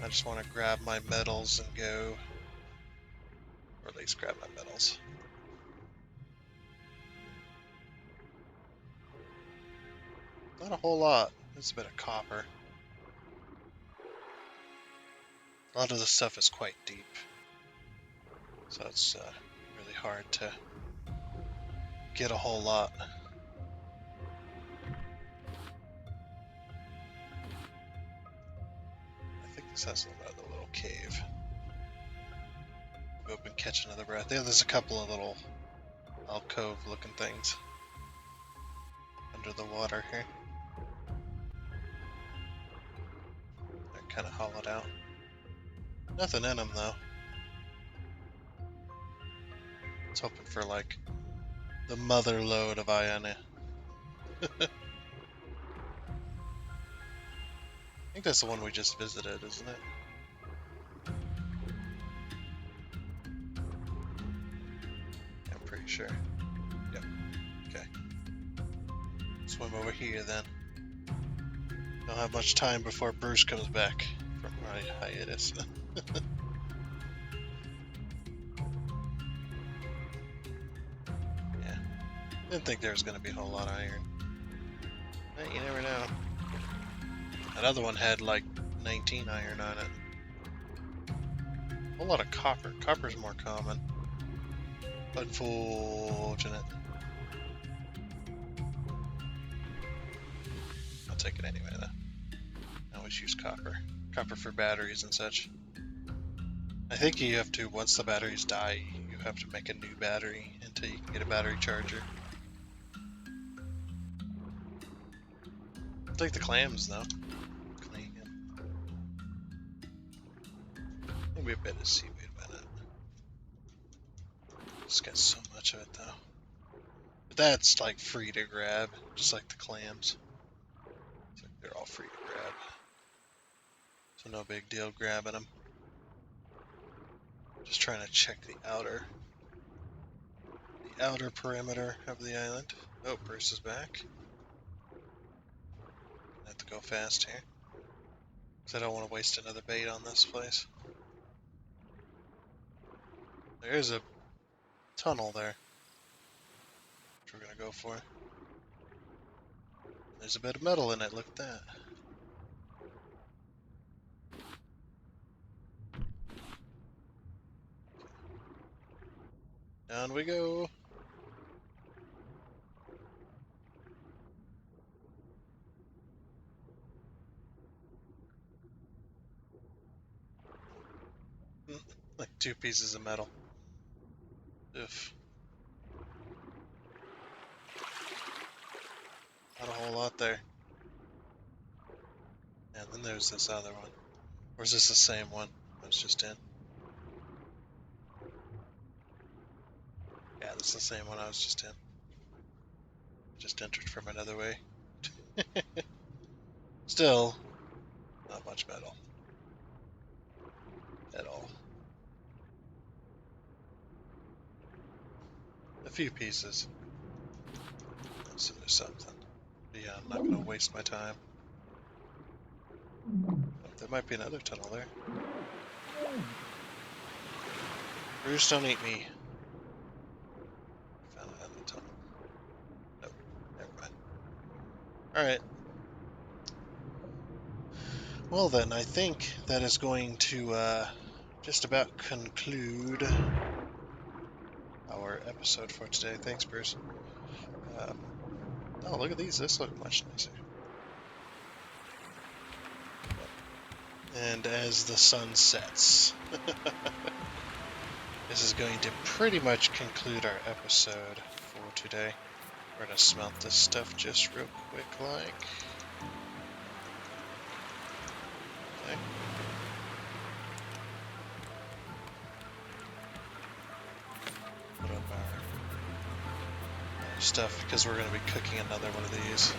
I just want to grab my metals and go, or at least grab my metals. Not a whole lot. There's a bit of copper. A lot of the stuff is quite deep, so it's really hard to get a whole lot. I think this has another little cave. Go up and catch another breath. Yeah, there's a couple of little alcove-looking things under the water here. They're kind of hollowed out. Nothing in them, though. I was hoping for, like, the mother lode of Iona. I think that's the one we just visited, isn't it? Yeah, I'm pretty sure. Yep. Okay. Swim over here, then. Don't have much time before Bruce comes back from my hiatus. Yeah. Didn't think there was going to be a whole lot of iron. Hey, you never know. That other one had like 19 iron on it. A whole lot of copper. Copper's more common. Unfortunate. I'll take it anyway, though. I always use copper. Copper for batteries and such. I think you have to, once the batteries die, you have to make a new battery until you can get a battery charger. I'll take the clams, though. Clean. Maybe a bit of seaweed in it. Just got so much of it, though. But that's, like, free to grab, just like the clams. It's like they're all free to grab. So no big deal grabbing them. Just trying to check the outer perimeter of the island. Oh, Bruce is back. I have to go fast here, because I don't want to waste another bait on this place. There's a tunnel there, which we're going to go for. There's a bit of metal in it, look at that. Down we go. Like 2 pieces of metal. Oof. Not a whole lot there. And then there's this other one. Or is this the same one I was just in? Yeah, this is the same one I was just in. Just entered from another way. Still, not much metal. At all. A few pieces. So there's something. But yeah, I'm not going to waste my time. Oh, there might be another tunnel there. Bruce, don't eat me. Found another tunnel. Nope, never mind. Alright. Well then, I think that is going to just about conclude our episode for today. Thanks, Bruce. Oh, look at these. This looks much nicer. And as the sun sets, this is going to pretty much conclude our episode for today. We're going to smelt this stuff just real quick, like. Okay. Put up our stuff because we're going to be cooking another one of these.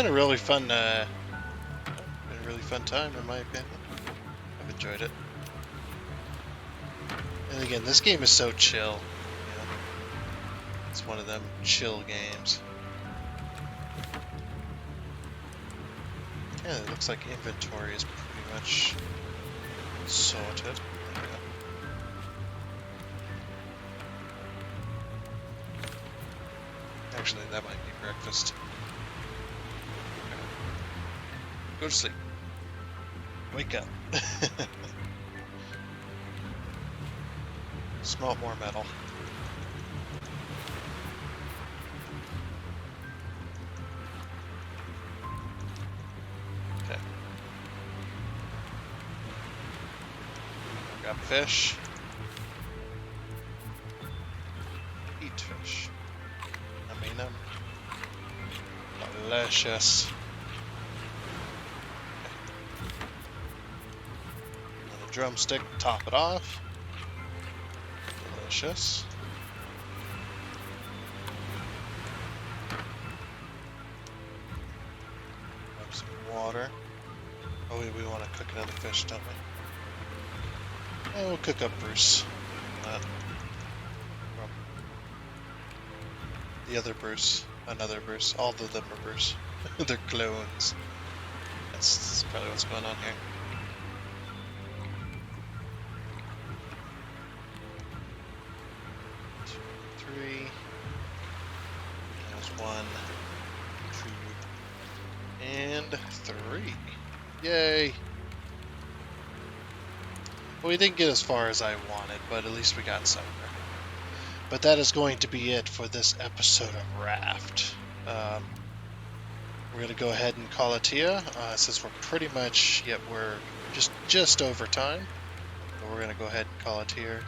been a really fun, time in my opinion. I've enjoyed it. And again, this game is so chill. You know? It's one of them chill games. Yeah, it looks like inventory is pretty much sorted. There we go. Actually, that might be breakfast. Go to sleep. Wake up. Smelt more metal. Okay. Grab fish. Eat fish. I mean them. Delicious. And a drumstick to top it off. Delicious. Grab some water. Oh, we want to cook another fish, don't we? Oh, we'll cook up Bruce. The other Bruce. Another Bruce. All of them are Bruce. They're clones. That's probably what's going on here. There's 1, 2, and 3. Yay! Well, we didn't get as far as I wanted, but at least we got somewhere. But that is going to be it for this episode of Raft. We're going to go ahead and call it here, since we're pretty much, we're just over time. But we're going to go ahead and call it here.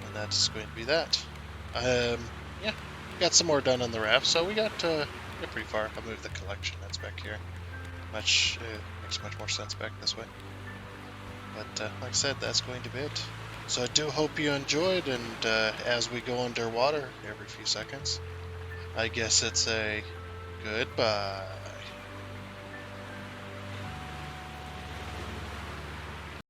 And that's going to be that. Yeah, got some more done on the raft, so we got pretty far. I'll move the collection that's back here. Makes much more sense back this way. But like I said, that's going to be it. So I do hope you enjoyed, and as we go underwater every few seconds, I guess it's a goodbye.